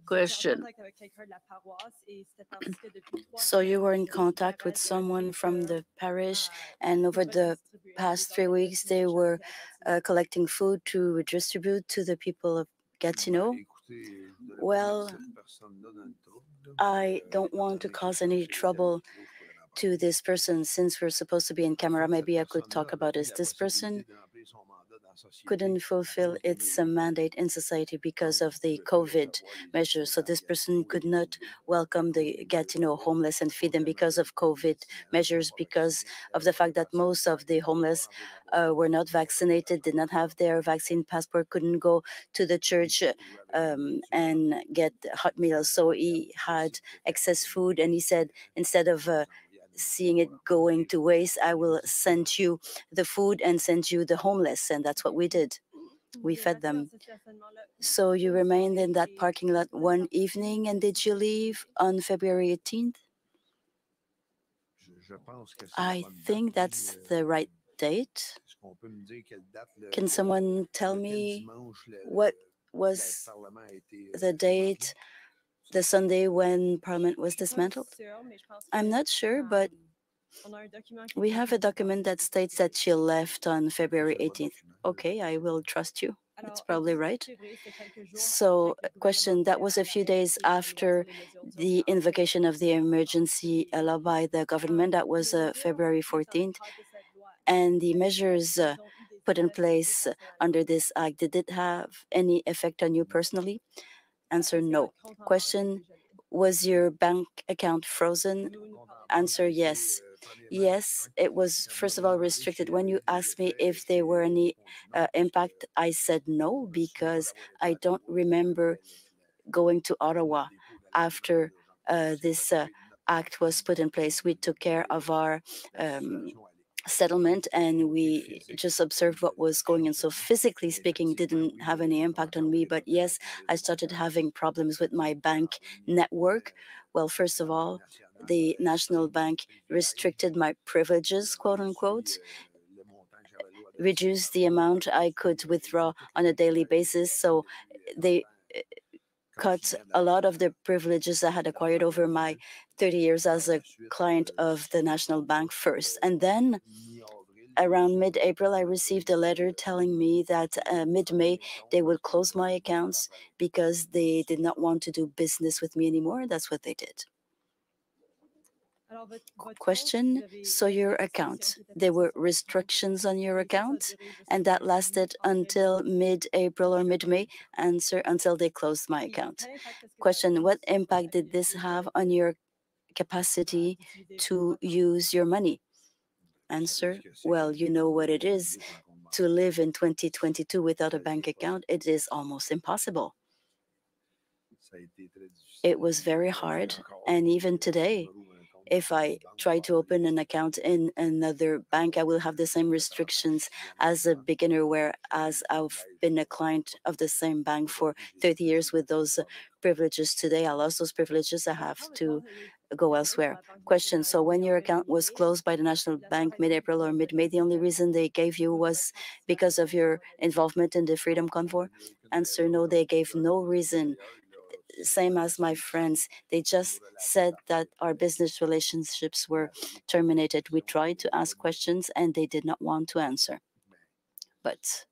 S6: Question:
S3: so you were in contact with someone from the parish, and over the past 3 weeks they were collecting food to distribute to the people of Gatineau? Well, I don't want to cause any trouble to this person. Since we're supposed to be in camera, maybe I could talk about this. This person couldn't fulfill its mandate in society because of the COVID measures. So this person could not welcome the Gatineau homeless and feed them because of COVID measures, because of the fact that most of the homeless were not vaccinated, did not have their vaccine passport, couldn't go to the church and get hot meals. So he had excess food, and he said, instead of seeing it going to waste, I will send you the food and send you the homeless. And that's what we did. We fed them. So you remained in that parking lot one evening, and did you leave on February 18th? I think that's the right date. Can someone tell me what was the date, the Sunday when Parliament was dismantled? I'm not sure, but we have a document that states that she left on February 18th. Okay, I will trust you. That's probably right. So, question, that was a few days after the invocation of the emergency law by the government. That was February 14th. And the measures put in place under this act, did it have any effect on you personally? Answer, no. Question, was your bank account frozen? Answer, yes. Yes, it was, first of all, restricted. When you asked me if there were any impact, I said no, because I don't remember going to Ottawa after this act was put in place. We took care of our settlement and we just observed what was going on. So physically speaking, it didn't have any impact on me. But yes, I started having problems with my bank network. Well, first of all, the National Bank restricted my privileges, quote unquote, reduced the amount I could withdraw on a daily basis. So they cut a lot of the privileges I had acquired over my 30 years as a client of the National Bank first. And then around mid-April, I received a letter telling me that mid-May, they would close my accounts because they did not want to do business with me anymore. That's what they did. Question, so your account, there were restrictions on your account, and that lasted until mid-April or mid-May? Answer, until they closed my account. Question, what impact did this have on your capacity to use your money? Answer, well, you know what it is. To live in 2022 without a bank account, it is almost impossible. It was very hard, and even today, if I try to open an account in another bank, I will have the same restrictions as a beginner, whereas I've been a client of the same bank for 30 years with those privileges. Today, I lost those privileges. I have to go elsewhere. Question, so when your account was closed by the National Bank mid-April or mid-May, the only reason they gave you was because of your involvement in the Freedom Convoy? Answer, no, they gave no reason. Same as my friends, they just said that our business relationships were terminated. We tried to ask questions and they did not want to answer. But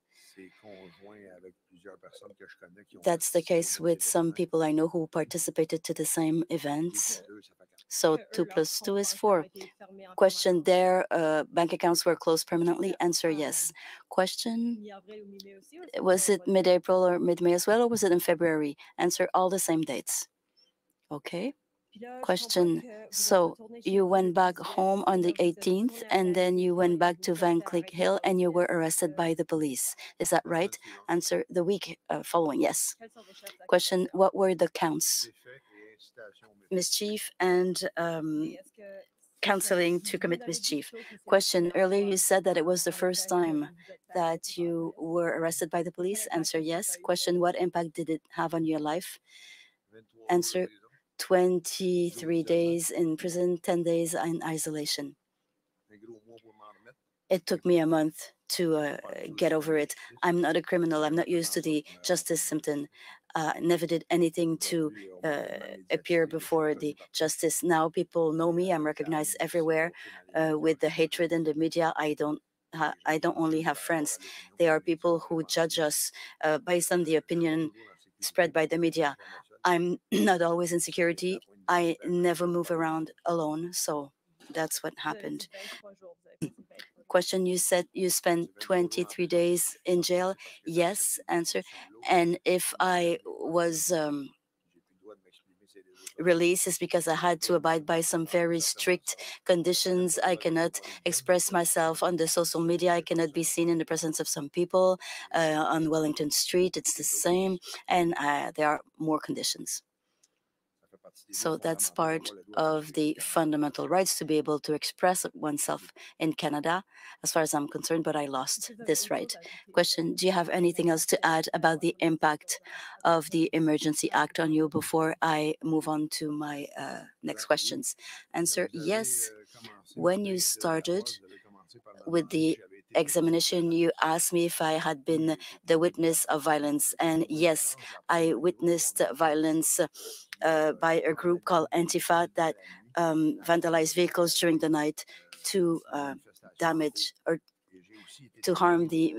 S3: that's the case with some people I know who participated to the same events. So 2 plus 2 is 4. Question, their bank accounts were closed permanently? Answer, yes. Question, was it mid-April or mid-May as well, or was it in February? Answer, all the same dates. Okay. Question, so you went back home on the 18th and then you went back to Van Cleek Hill and you were arrested by the police. Is that right? Answer, the week following, yes. Question, what were the counts? Mischief and counseling to commit mischief. Question, earlier you said that it was the first time that you were arrested by the police. Answer, yes. Question, what impact did it have on your life? Answer, 23 days in prison, 10 days in isolation. It took me a month to get over it. I'm not a criminal. I'm not used to the justice system. Never did anything to appear before the justice. Now people know me. I'm recognized everywhere. With the hatred in the media, I don't only have friends. They are people who judge us based on the opinion spread by the media. I'm not always in security. I never move around alone. So that's what happened. Question, you said you spent 23 days in jail. Yes, answer. And if I was released, it's because I had to abide by some very strict conditions. I cannot express myself on the social media. I cannot be seen in the presence of some people on Wellington Street. It's the same. And there are more conditions. So that's part of the fundamental rights to be able to express oneself in Canada, as far as I'm concerned, but I lost this right. Question, do you have anything else to add about the impact of the Emergency Act on you before I move on to my next questions? Answer, yes. When you started with the examination, you asked me if I had been the witness of violence. And yes, I witnessed violence by a group called Antifa that vandalized vehicles during the night to damage or to harm the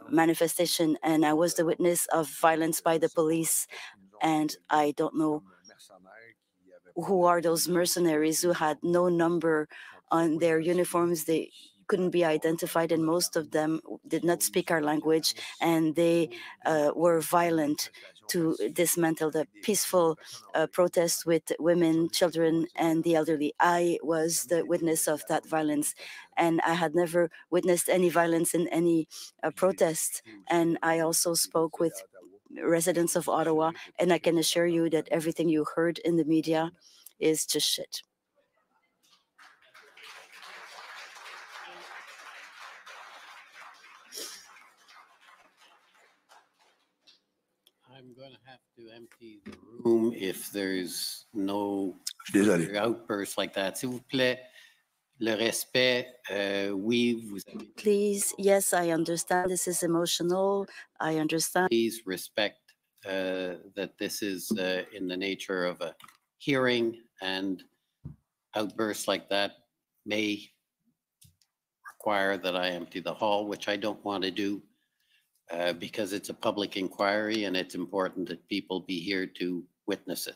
S3: manifestation. And I was the witness of violence by the police. And I don't know who are those mercenaries who had no number on their uniforms. They couldn't be identified, and most of them did not speak our language, and they were violent to dismantle the peaceful protests with women, children, and the elderly. I was the witness of that violence, and I had never witnessed any violence in any protest. And I also spoke with residents of Ottawa, and I can assure you that everything you heard in the media is just shit.
S2: I'm going to have to empty the room if there's no outbursts like that. S'il vous plaît, le respect, oui, vous avez...
S3: Please, yes, I understand this is emotional. I understand.
S2: Please respect that this is in the nature of a hearing, and outbursts like that may require that I empty the hall, which I don't want to do. Because it's a public inquiry and it's important that people be here to witness it.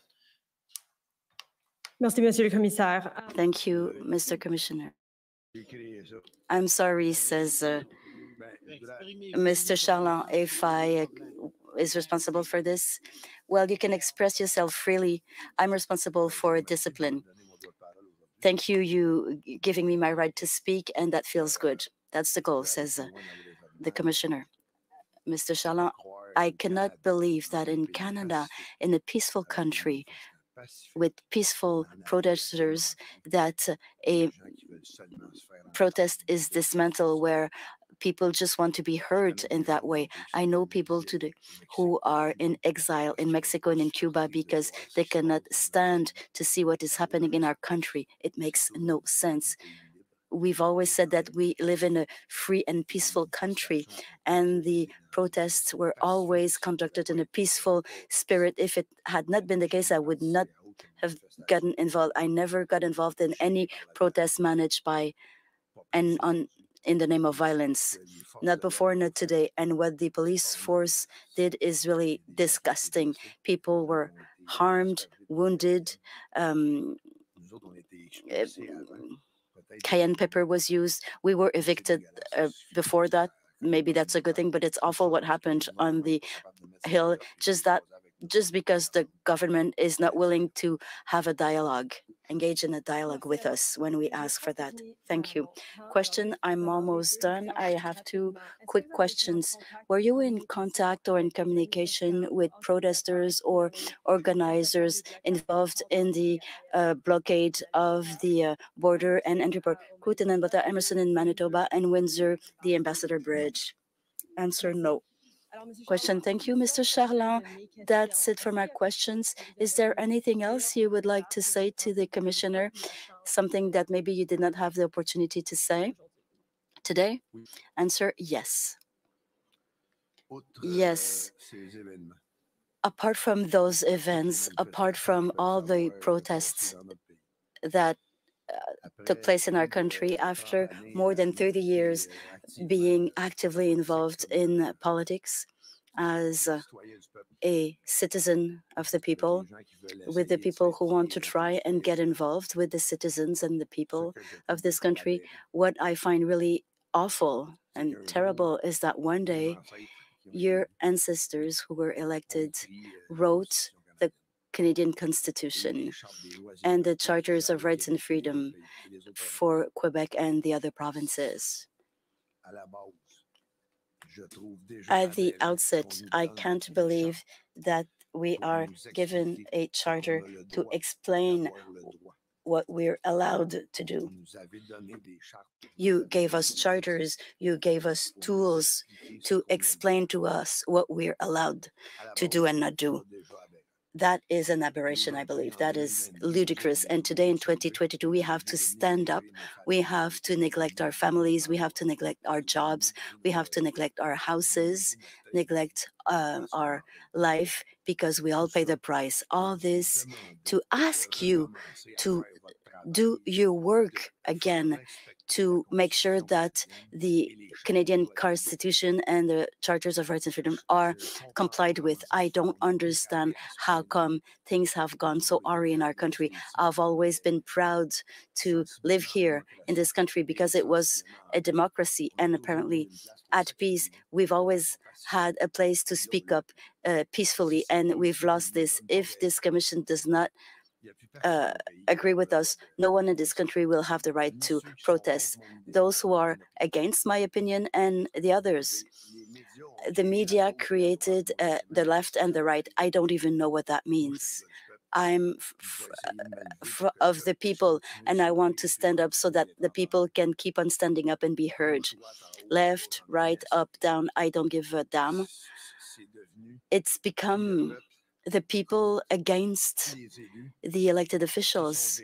S1: Merci, Monsieur le Commissaire.
S3: Thank you, Mr. Commissioner. I'm sorry, says Mr. Charland, if I is responsible for this. Well, you can express yourself freely. I'm responsible for discipline. Thank you, you giving me my right to speak, and that feels good. That's the goal, says the Commissioner. Mr. Charland, I cannot believe that in Canada, in a peaceful country, with peaceful protesters, that a protest is dismantled where people just want to be heard in that way. I know people today who are in exile in Mexico and in Cuba because they cannot stand to see what is happening in our country. It makes no sense. We've always said that we live in a free and peaceful country, and the protests were always conducted in a peaceful spirit. If it had not been the case, I would not have gotten involved. I never got involved in any protest managed by and in the name of violence. Not before, not today. And what the police force did is really disgusting. People were harmed, wounded. Cayenne pepper was used. We were evicted before that. Maybe that's a good thing, but it's awful what happened on the Hill. Just because the government is not willing to have a dialogue, engage in a dialogue with us when we ask for that. Thank you. Question, I'm almost done. I have two quick questions. Were you in contact or in communication with protesters or organizers involved in the blockade of the border and entry port, Kootenay, Emerson in Manitoba, and Windsor, the Ambassador Bridge? Answer, no. Question, thank you, Mr. Charland. That's it for my questions. Is there anything else you would like to say to the Commissioner? Something that maybe you did not have the opportunity to say today? Answer, yes. Yes. Apart from those events, apart from all the protests that took place in our country after more than 30 years being actively involved in politics as a citizen of the people, with the people who want to try and get involved with the citizens and the people of this country. What I find really awful and terrible is that one day your ancestors who were elected wrote the Canadian Constitution and the Charters of Rights and Freedom for Quebec and the other provinces. At the outset, I can't believe that We are given a charter to explain what we're allowed to do. You gave us charters, you gave us tools to explain to us what we're allowed to do and not do. That is an aberration, I believe. That is ludicrous. And today in 2022, we have to stand up. We have to neglect our families. We have to neglect our jobs. We have to neglect our houses, neglect our life, because we all pay the price. All this to ask you to do your work again, to make sure that the Canadian Constitution and the Charters of Rights and Freedom are complied with. I don't understand how come things have gone so awry in our country. I've always been proud to live here in this country because it was a democracy and apparently at peace. We've always had a place to speak up peacefully, and we've lost this. If this commission does not agree with us, no one in this country will have the right to protest. Those who are against my opinion and the others. The media created the left and the right. I don't even know what that means. I'm of the people, and I want to stand up so that the people can keep on standing up and be heard. Left, right, up, down, I don't give a damn. It's become the people against the elected officials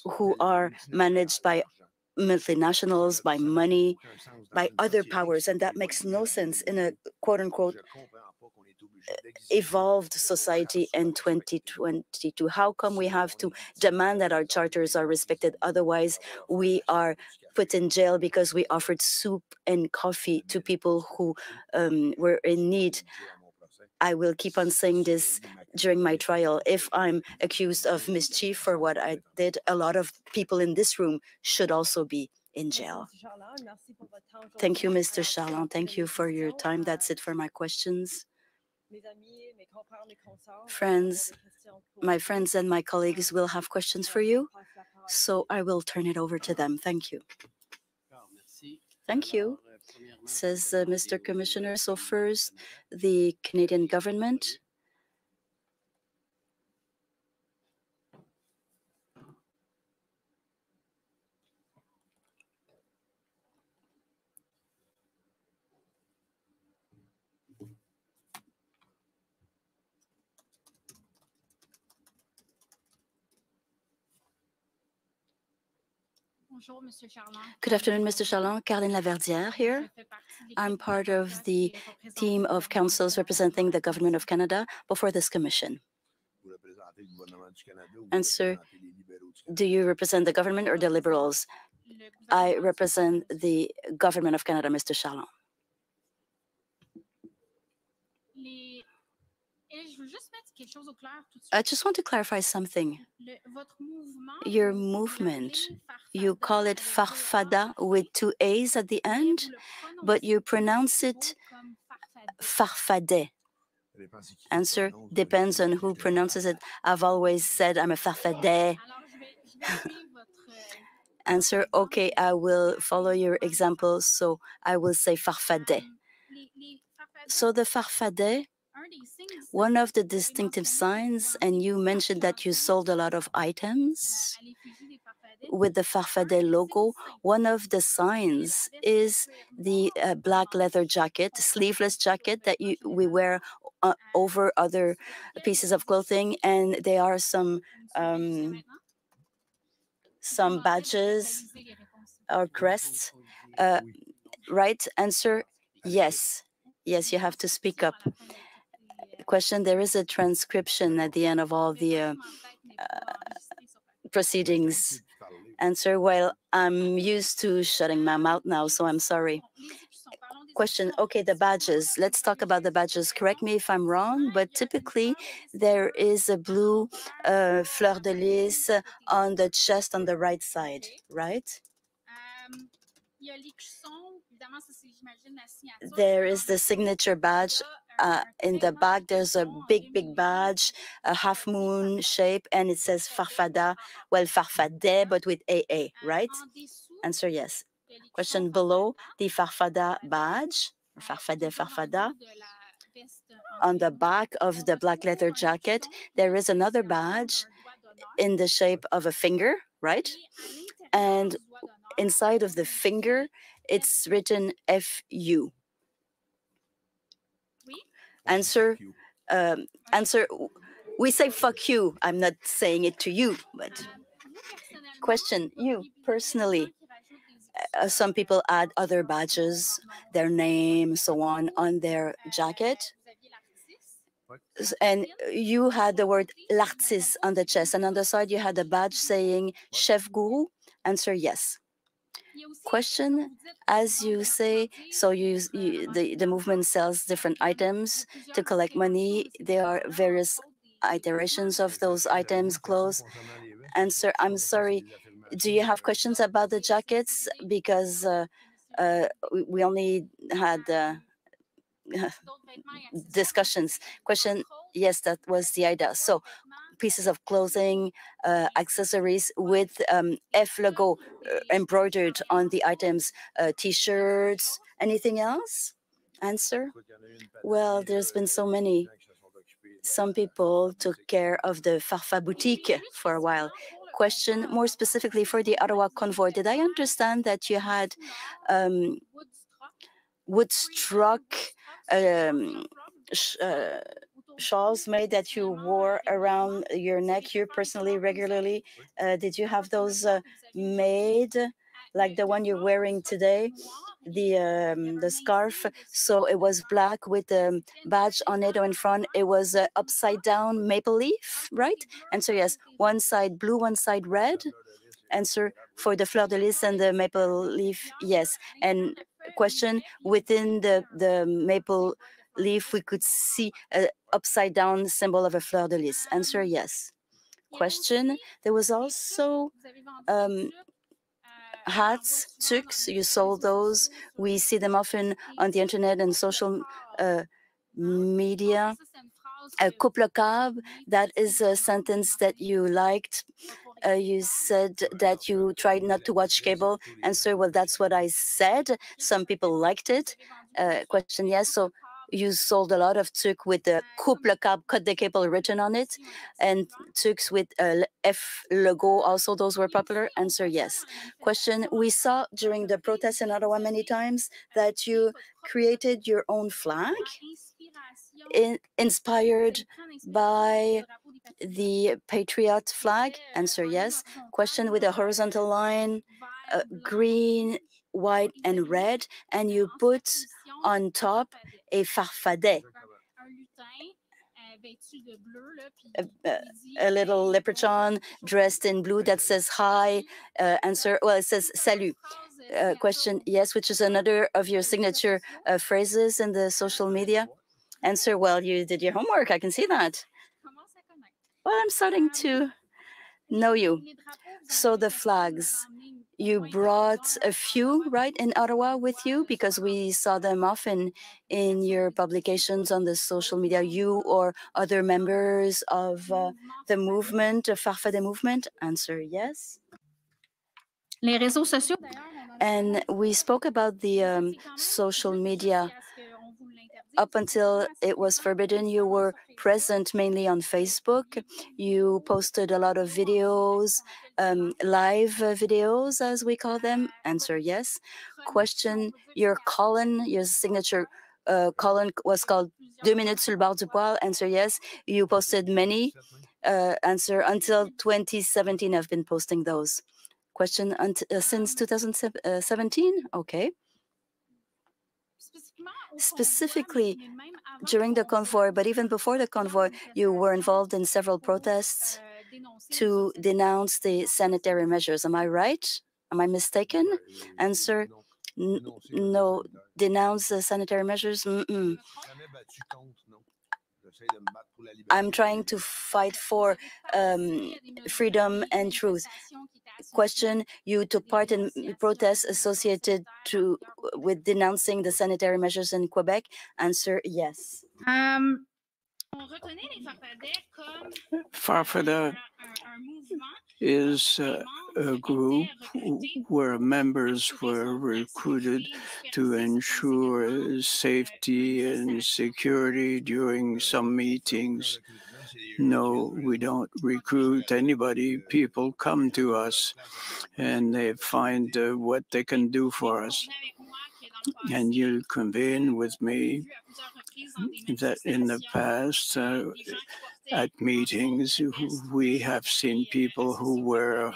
S3: who are managed by multinationals, by money, by other powers, and that makes no sense in a quote-unquote evolved society in 2022. How come we have to demand that our charters are respected? Otherwise, we are put in jail because we offered soup and coffee to people who were in need. I will keep on saying this during my trial. If I'm accused of mischief for what I did, a lot of people in this room should also be in jail. Thank you, Mr. Charland. Thank you for your time. That's it for my questions. Friends, my friends and my colleagues will have questions for you, so I will turn it over to them. Thank you. Thank you, says Mr. Commissioner. So first, the Canadian government. Good afternoon, Mr. Charland. Caroline Laverdière here. I'm part of the team of councils representing the Government of Canada before this commission. And sir, do you represent the government or the Liberals? I represent the Government of Canada, Mr. Charland. I just want to clarify something. Your movement, you call it Farfada with 2 A's at the end, but you pronounce it Farfadet. Answer, depends on who pronounces it. I've always said I'm a Farfadet. Answer, okay, I will follow your example, so I will say Farfadet. So the Farfadet, one of the distinctive signs, and you mentioned that you sold a lot of items with the Farfadet logo. One of the signs is the black leather jacket, sleeveless jacket that we wear over other pieces of clothing, and there are some badges or crests. Right? Answer, yes. Yes, you have to speak up. Question, there is a transcription at the end of all the proceedings. Answer, well, I'm used to shutting my mouth now, so I'm sorry. Question, okay, the badges. Let's talk about the badges. Correct me if I'm wrong, but typically there is a blue fleur de lis on the chest on the right side, right? There is the signature badge. In the back, there's a big badge, a half moon shape, and it says Farfada. Well, Farfadet, but with AA, right? Answer, yes. Question, below the Farfada badge, Farfadet, Farfada, on the back of the black leather jacket, there is another badge in the shape of a finger, right? And inside of the finger, it's written FU. Answer, answer, we say fuck you. I'm not saying it to you, but question, you personally. Some people add other badges, their name, so on their jacket. And you had the word l'artiste on the chest, and on the side you had a badge saying chef guru. Answer yes. Question, as you say, so the movement sells different items to collect money. There are various iterations of those items, clothes. Answer, I'm sorry, do you have questions about the jackets? Because we only had discussions. Question, yes, that was the idea. So pieces of clothing, accessories with F logo embroidered on the items, T-shirts, anything else? Answer, well, there's been so many. Some people took care of the Farfa boutique for a while. Question, more specifically for the Ottawa convoy, did I understand that you had woodstruck shawls made that you wore around your neck, you personally, regularly? Did you have those made, like the one you're wearing today? The scarf, so it was black with a badge on it, or in front it was upside down maple leaf, right? Answer, yes. One side blue, one side red. Answer, for the fleur de lis and the maple leaf, yes. And question, within the maple leaf we could see an upside down symbol of a fleur de lis. Answer, yes. Question, there was also hats, tuques, you sold those. We see them often on the internet and social media. A couple cab, that is a sentence that you liked. You said that you tried not to watch cable. Answer, well, that's what I said. Some people liked it. Question, yes. So you sold a lot of tuques with the couple cab, cut the cable written on it, and tuques with F logo, also those were popular. Answer, yes. Question, we saw during the protests in Ottawa many times that you created your own flag inspired by the Patriot flag. Answer, yes. Question, with a horizontal line, green, white, and red, and you put on top a farfadet, a little leprechaun dressed in blue that says hi. Answer, well, it says salut. Question, yes, which is another of your signature phrases in the social media. Answer, well, you did your homework, I can see that. Well, I'm starting to know you. So the flags, you brought a few, right, in Ottawa with you, because we saw them often in your publications on the social media, you or other members of the movement, the Farfadet movement. Answer, yes. And we spoke about the social media. Up until it was forbidden, you were present mainly on Facebook. You posted a lot of videos, live videos, as we call them. Answer, yes. Question, your column, your signature column was called 2 minutes sur le bord du poêle. Answer, yes. You posted many. Answer, until 2017, I've been posting those. Question, since 2017? Okay. Specifically during the convoy, but even before the convoy, you were involved in several protests to denounce the sanitary measures. Am I right? Am I mistaken? Answer, no. Denounce the sanitary measures? I'm trying to fight for freedom and truth. Question, you took part in protests associated with denouncing the sanitary measures in Quebec. Answer, yes.
S5: Farfadet is a group where members were recruited to ensure safety and security during some meetings. No, we don't recruit anybody. People come to us and they find what they can do for us. And you convene with me that in the past, at meetings, we have seen people who were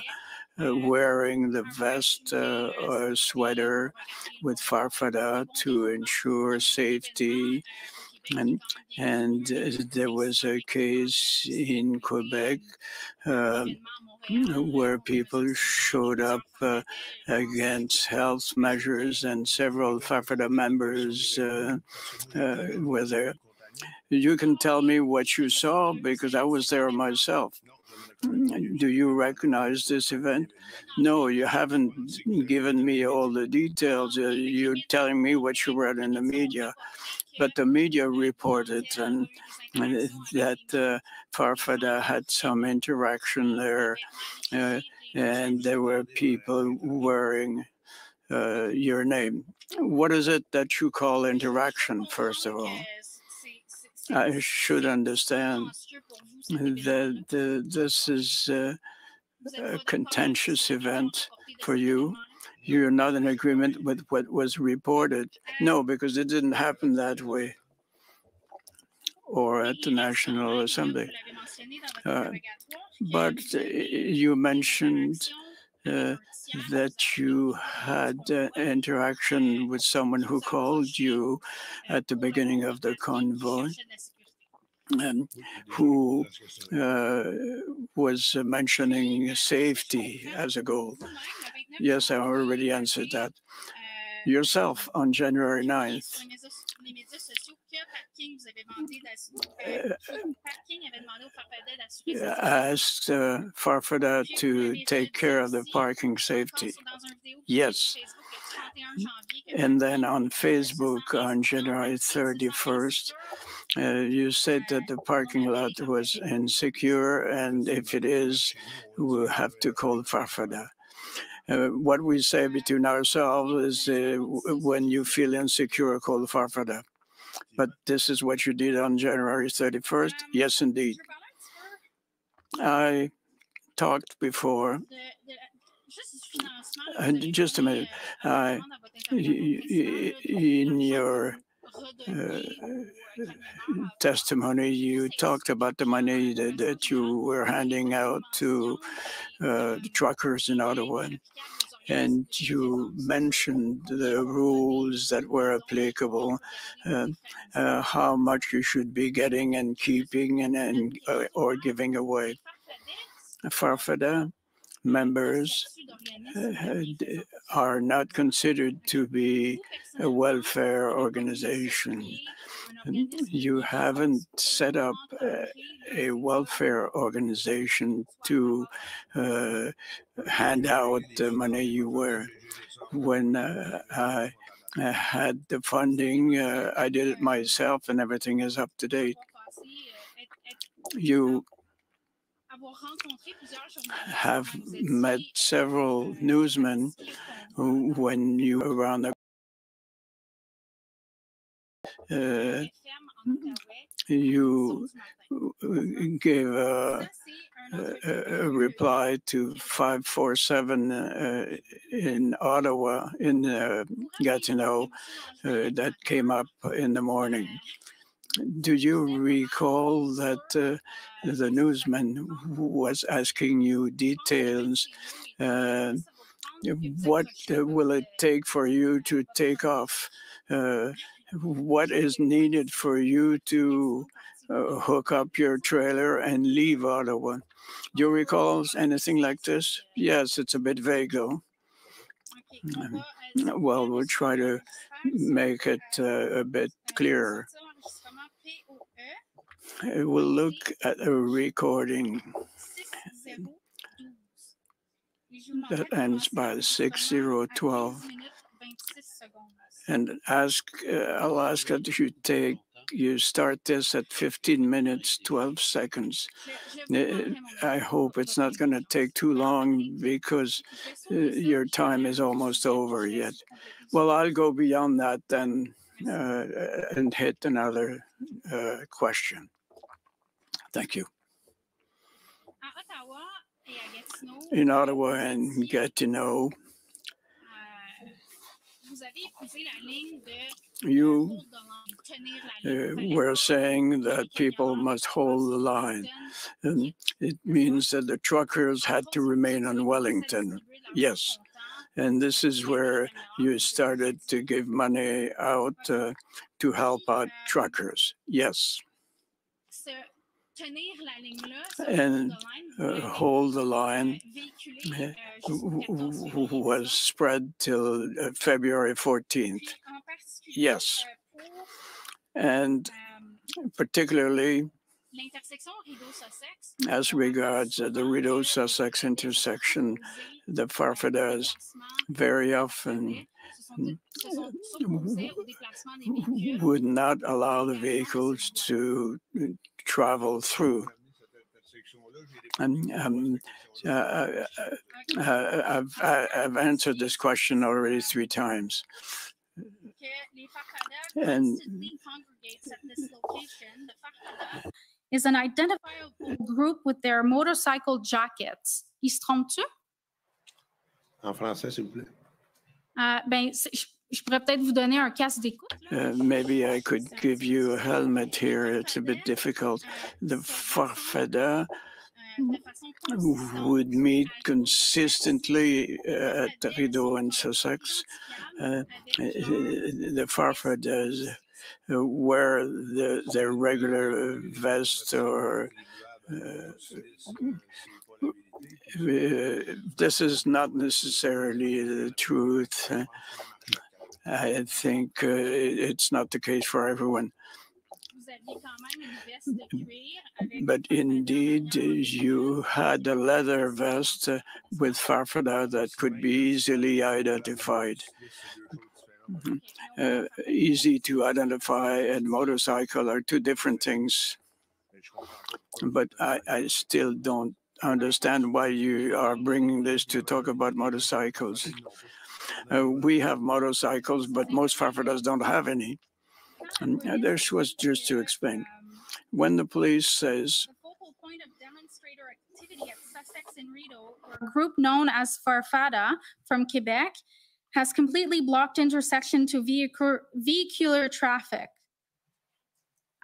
S5: wearing the vest or sweater with farfada to ensure safety. And there was a case in Quebec where people showed up against health measures, and several farfada members were there. You can tell me what you saw because I was there myself. Do you recognize this event? No, you haven't given me all the details. You're telling me what you read in the media. But the media reported that Farfada had some interaction there, and there were people wearing your name. What is it that you call interaction, first of all? I should understand that this is a contentious event for you. You're not in agreement with what was reported. No, because it didn't happen that way or at the National Assembly. But you mentioned that you had interaction with someone who called you at the beginning of the convoy, who was mentioning safety as a goal. Yes, I already answered that. Yourself on January 9th. Asked Farfada to take care of the parking safety. Yes. And then on Facebook on January 31st, you said that the parking lot was insecure, and if it is, we'll have to call Farfada. What we say between ourselves is when you feel insecure, call Farfada. But this is what you did on January 31st? Yes, indeed. I talked before. Just a minute. In your testimony, you talked about the money that you were handing out to the truckers in Ottawa. And you mentioned the rules that were applicable, how much you should be getting and keeping and or giving away. Farfada members are not considered to be a welfare organization. You haven't set up a welfare organization to hand out the money you were. When I had the funding, I did it myself, and everything is up to date. You have met several newsmen when you were around the you gave a reply to 547 in Ottawa, in Gatineau, that came up in the morning. Do you recall that the newsman was asking you details? What will it take for you to take off? What is needed for you to hook up your trailer and leave Ottawa? Do you recall anything like this? Yes, it's a bit vague though. Well, we'll try to make it a bit clearer. We'll look at a recording that ends by 6012 and I'll ask that you take you start this at 15 minutes, 12 seconds. I hope it's not going to take too long because your time is almost over yet. Well, I'll go beyond that then and hit another question. Thank you. In Ottawa and Gatineau, you were saying that people must hold the line. And it means that the truckers had to remain on Wellington. Yes. And this is where you started to give money out to help out truckers. Yes. And hold the line was spread till February 14th. Yes. And particularly as regards the Rideau-Sussex intersection, the Farfadas very often would not allow the vehicles to travel through. And I've answered this question already 3 times. And
S7: is an identifiable group with their motorcycle jackets. Ils se trompent-tu?
S8: En français, s'il vous plaît.
S7: Je pourrais peut-être vous donner un casque d'écoute.
S5: Maybe I could give you a helmet here. It's a bit difficult. The Farfada would meet consistently at Rideau and Sussex. The Farfadas wear their regular vest or this is not necessarily the truth. I think it's not the case for everyone. But indeed, you had a leather vest with Farfada that could be easily identified. Easy to identify and motorcycle are 2 different things. But I still don't understand why you are bringing this to talk about motorcycles. We have motorcycles, but most Farfadas don't have any. And this was just to explain. When the police says,
S7: the focal point of demonstrator activity at Sussex and Rideau, a group known as Farfada from Quebec, has completely blocked intersection to vehicular traffic.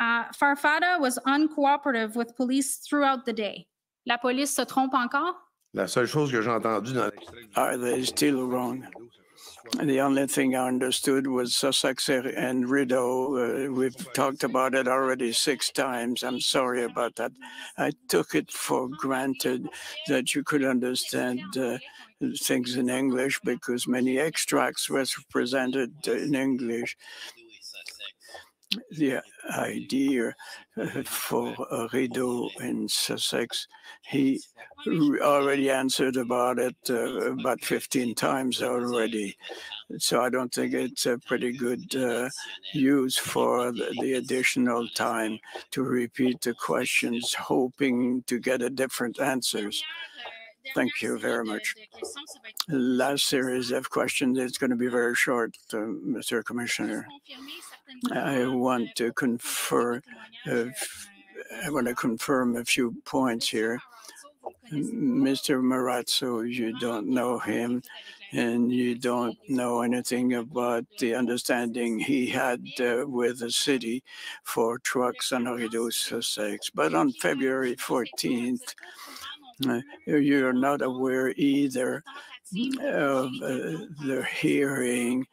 S7: Farfada was uncooperative with police throughout the day. La police se trompe encore?
S8: La seule chose que j'ai entendue dans l'extrait.
S5: Are they still wrong? The only thing I understood was Sussex and Rideau. We've talked about it already 6 times. I'm sorry about that. I took it for granted that you could understand things in English because many extracts were presented in English. The idea for Rideau in Sussex, he already answered about it about 15 times already. So I don't think it's a pretty good use for the additional time to repeat the questions, hoping to get a different answers. Thank you very much. Last series of questions, it's going to be very short, Mr. Commissioner. I want to confirm a few points here. Mr. Marazzo, you don't know him, and you don't know anything about the understanding he had with the city for trucks on Rideau Sussex. But on February 14th, you're not aware either of the hearing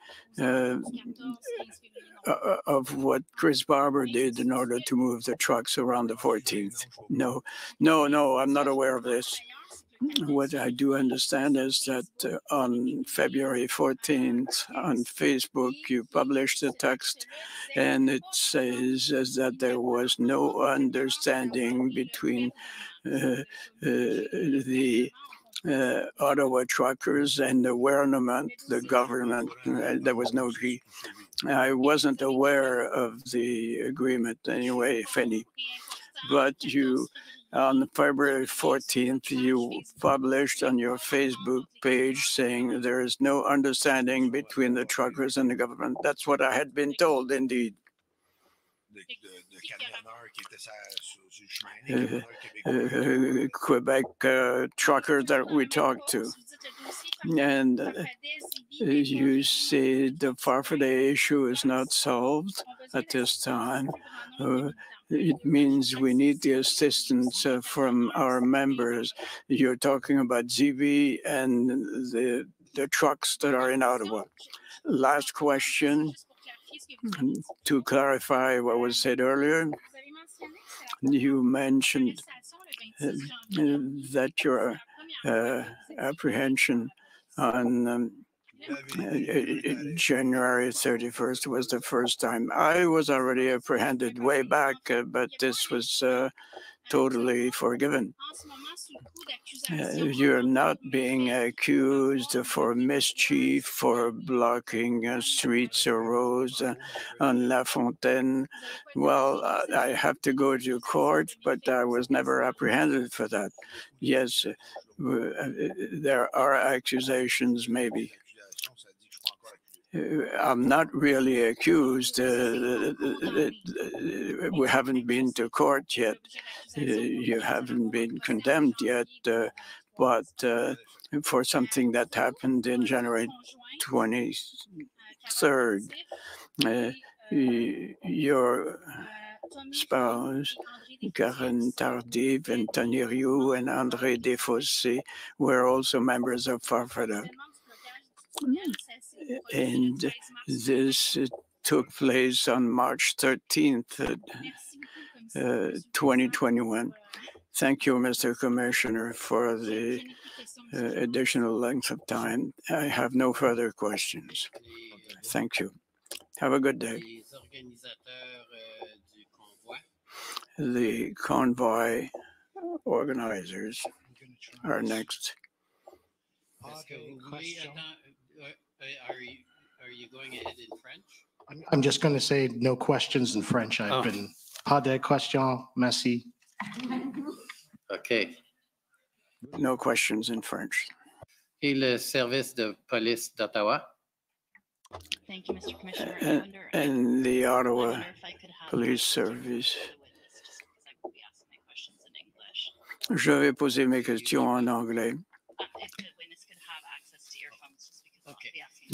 S5: of what Chris Barber did in order to move the trucks around the 14th. No, I'm not aware of this. What I do understand is that on February 14th on Facebook, you published a text and it says that there was no understanding between the Ottawa truckers and the government. There was no G. I wasn't aware of the agreement anyway, if any. But on February 14th, you published on your Facebook page saying there is no understanding between the truckers and the government. That's what I had been told, indeed. Quebec truckers that we talked to. And you say the Farfadet issue is not solved at this time. It means we need the assistance from our members. You're talking about ZB and the trucks that are in Ottawa. Last question, to clarify what was said earlier. You mentioned that your apprehension on January 31st was the first time. I was already apprehended way back, but this was totally forgiven. You're not being accused for mischief, for blocking streets or roads on La Fontaine. Well, I have to go to court, but I was never apprehended for that. Yes, there are accusations, maybe. I'm not really accused. We haven't been to court yet. You haven't been condemned yet, but for something that happened in January 23rd, your spouse, Karen Tardif, and Tony Rioux, and André Desfossés were also members of Farfada. And this took place on March 13th, 2021. Thank you, Mr. Commissioner, for the additional length of time. I have no further questions. Thank you. Have a good day. The convoy organizers are next.
S2: Are you going ahead in French?
S9: I'm just going to say no questions in French. I've been pas de questions, merci.
S2: Okay.
S5: No questions in French.
S2: Et le service de police d'Ottawa?
S10: Thank you, Mr. Commissioner.
S5: And the Ottawa Police Service. Je vais poser mes questions en anglais.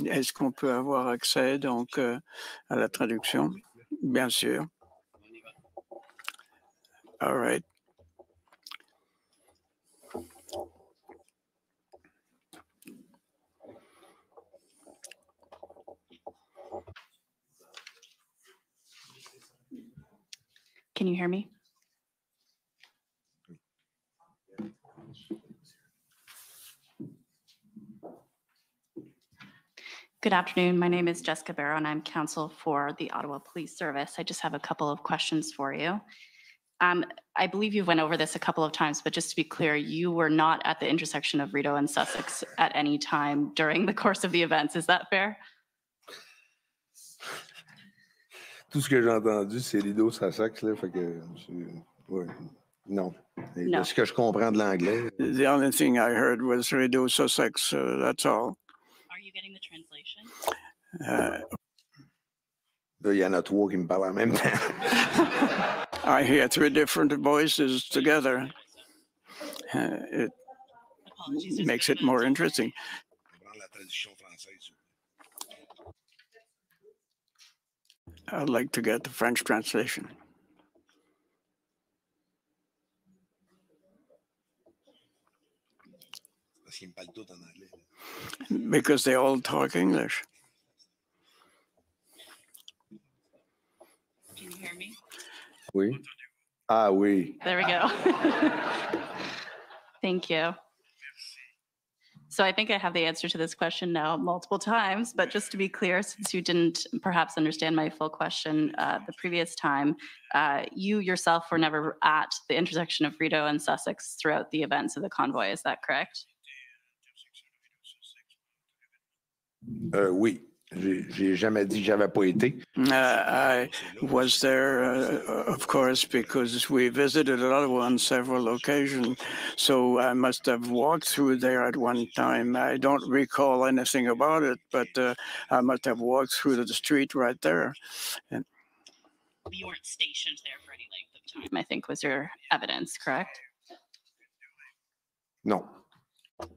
S5: Est-ce qu'on peut avoir accès donc à la traduction? Bien sûr. All right.
S10: Can you hear me? Good afternoon. My name is Jessica Barrow, and I'm counsel for the Ottawa Police Service. I just have a couple of questions for you. I believe you went over this a couple of times, but just to be clear, you were not at the intersection of Rideau and Sussex at any time during the course of the events. Is that fair?
S8: Tout ce que j'ai entendu, c'est Rideau, Sussex, là, fait que, ouais, non.
S10: No.
S8: Ce que je comprends de l'anglais.
S5: The only thing I heard was Rideau, Sussex, that's all.
S10: Are you getting the translation?
S8: Là, il y en a trois qui me parlent en même temps.
S5: I hear three different voices together. It makes it more interesting. I'd like to get the French translation. Because they all talk English.
S10: Can you hear me?
S8: Oui. Ah, oui.
S10: There we go. Thank you. So I think I have the answer to this question now multiple times, but just to be clear, since you didn't perhaps understand my full question the previous time, you yourself were never at the intersection of Rideau and Sussex throughout the events of the convoy, is that correct?
S8: Oui. J'ai jamais dit que j'avais pas été.
S5: I was there, of course, because we visited Ottawa on several occasions. So I must have walked through there at one time. I don't recall anything about it, but I must have walked through the street right there. And
S10: You weren't stationed there for any length of time, I think was your evidence, correct?
S8: No.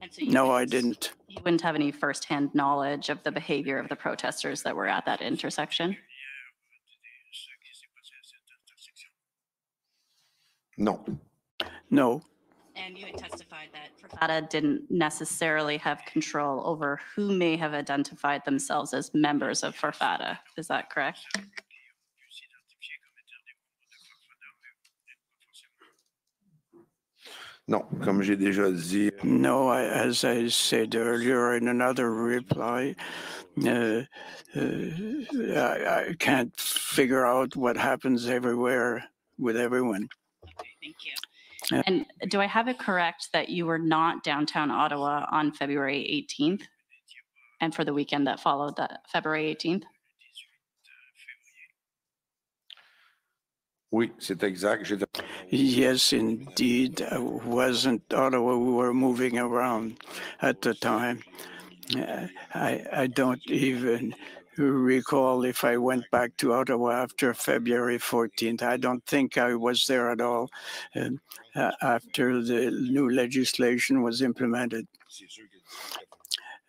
S10: And so
S5: no, I didn't.
S10: You wouldn't have any firsthand knowledge of the behavior of the protesters that were at that intersection?
S8: No.
S5: No.
S10: And you had testified that Farfada didn't necessarily have control over who may have identified themselves as members of Farfada. Is that correct?
S8: Non, comme j'ai déjà dit.
S5: No, as I said earlier in another reply, I can't figure out what happens everywhere with everyone.
S10: Okay, thank you. And do I have it correct that you were not downtown Ottawa on February 18th and for the weekend that followed that February 18th?
S8: Oui, c'est exact.
S5: Yes, indeed. I wasn't Ottawa. We were moving around at the time. I don't even recall if I went back to Ottawa after February 14th. I don't think I was there at all after the new legislation was implemented.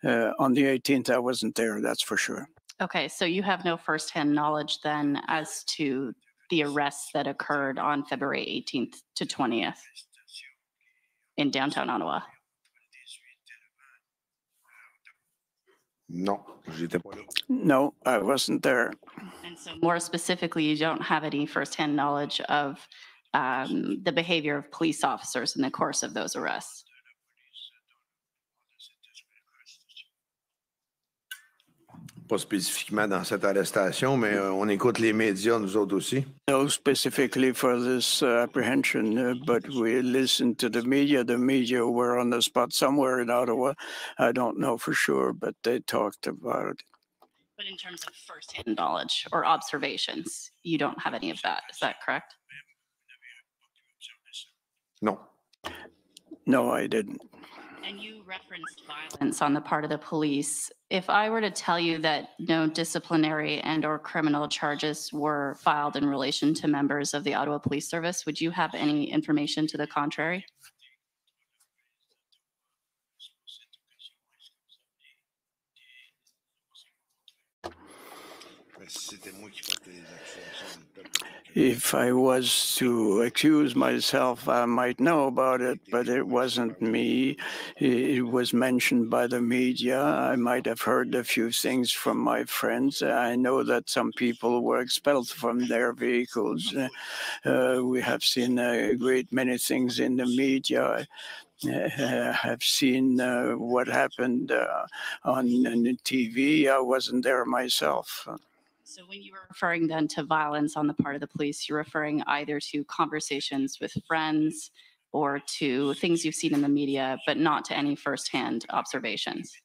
S5: On the 18th, I wasn't there, that's for sure.
S10: Okay, so you have no firsthand knowledge then as to the arrests that occurred on February 18th to 20th in downtown Ottawa?
S8: No, j'étais pas là.
S5: No, I wasn't there.
S10: And so more specifically, you don't have any firsthand knowledge of the behavior of police officers in the course of those arrests?
S8: Pas spécifiquement dans cette arrestation, mais on écoute les médias, nous autres aussi.
S5: No, specifically for this apprehension, but we listened to the media. The media were on the spot somewhere in Ottawa. I don't know for sure, but they talked about it.
S10: But in terms of firsthand knowledge or observations, you don't have any of that. Is that correct?
S8: No.
S5: No, I didn't.
S10: And you referenced violence on the part of the police. If I were to tell you that no disciplinary and or criminal charges were filed in relation to members of the Ottawa Police Service, would you have any information to the contrary?
S5: If I was to accuse myself, I might know about it, but it wasn't me. It was mentioned by the media. I might have heard a few things from my friends. I know that some people were expelled from their vehicles. We have seen a great many things in the media. Have seen what happened on TV. I wasn't there myself.
S10: So when you were referring then to violence on the part of the police, you're referring either to conversations with friends or to things you've seen in the media, but not to any firsthand observations.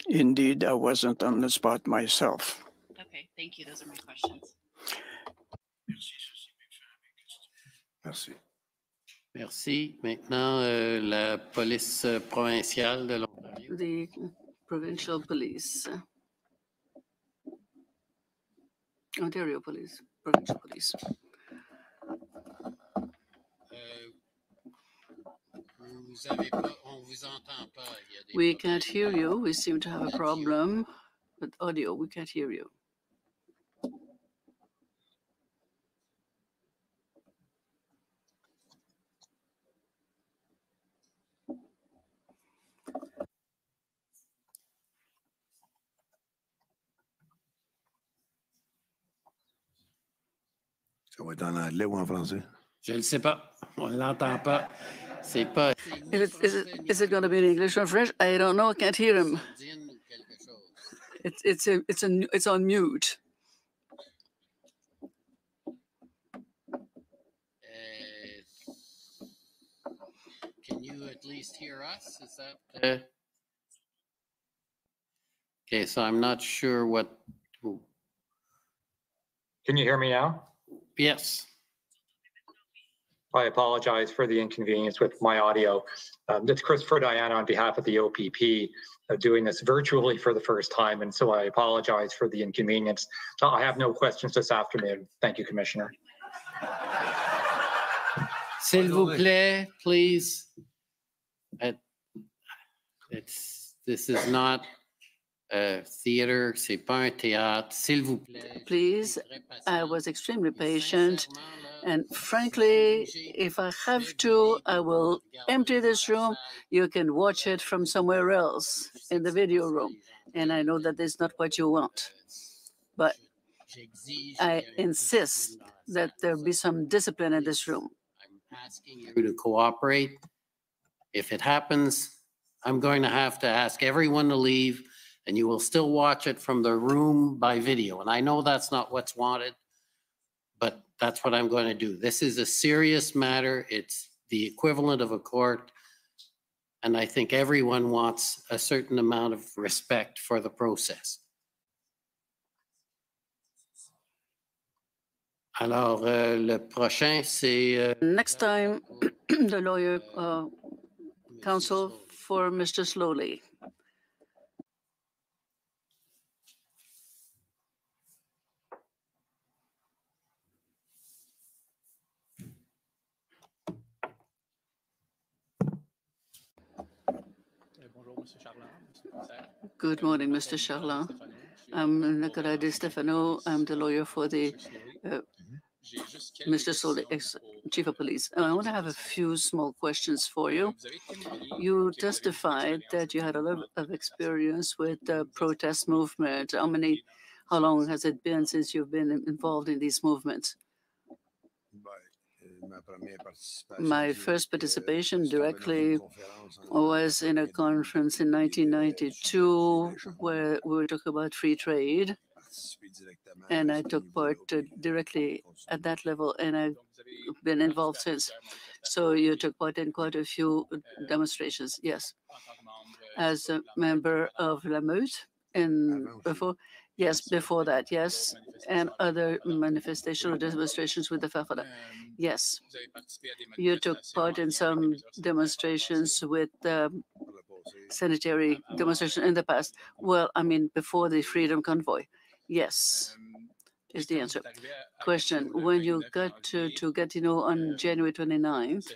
S5: Indeed, I wasn't on the spot myself.
S10: Okay, thank you. Those are my questions.
S8: Merci.
S2: Merci. Maintenant, la police provinciale de l'Ontario.
S6: The provincial police. Ontario police, provincial police.
S2: On vous entend pas.
S6: We can't hear you. We seem to have a problem with audio. We can't hear you.
S8: Ça va être en anglais ou en français?
S2: Je ne sais pas. On ne l'entend pas. C'est pas.
S6: Is it going to be in English or French? I don't know. I can't hear him. It's on mute.
S2: Can you at least hear us? Is that? Okay, so I'm not sure what.
S11: Can you hear me now?
S2: Yes.
S11: I apologize for the inconvenience with my audio. It's Christopher Diana on behalf of the OPP, doing this virtually for the first time, and so I apologize for the inconvenience. I have no questions this afternoon. Thank you, Commissioner.
S2: S'il vous plaît, please. This is not a theater, c'est pas un théâtre. S'il vous plaît.
S6: Please, I was extremely patient. And frankly, if I have to, I will empty this room. You can watch it from somewhere else in the video room. And I know that that's not what you want. But I insist that there be some discipline in this room.
S2: I'm asking you to cooperate. If it happens, I'm going to have to ask everyone to leave, and you will still watch it from the room by video. And I know that's not what's wanted, but that's what I'm going to do. This is a serious matter. It's the equivalent of a court. And I think everyone wants a certain amount of respect for the process. Alors, le prochain, c'est...
S6: Next time, the lawyer counsel for Mr. Slowly. Good morning, Mr. Charland. I'm Nicolas De Stefano. I'm the lawyer for the Mr. Solé, ex-chief of police. I want to have a few small questions for you. You testified that you had a lot of experience with the protest movement. How long has it been since you've been involved in these movements? My first participation directly was in a conference in 1992 where we were talking about free trade. And I took part directly at that level, and I've been involved since. So you took part in quite a few demonstrations, yes. As a member of La Meute, and before that, yes. And other manifestations or demonstrations with the Farfada, yes. You took part in some demonstrations with sanitary demonstration in the past. Well, I mean, before the Freedom Convoy. Yes, is the answer. Question, when you got to Gatineau on January 29th,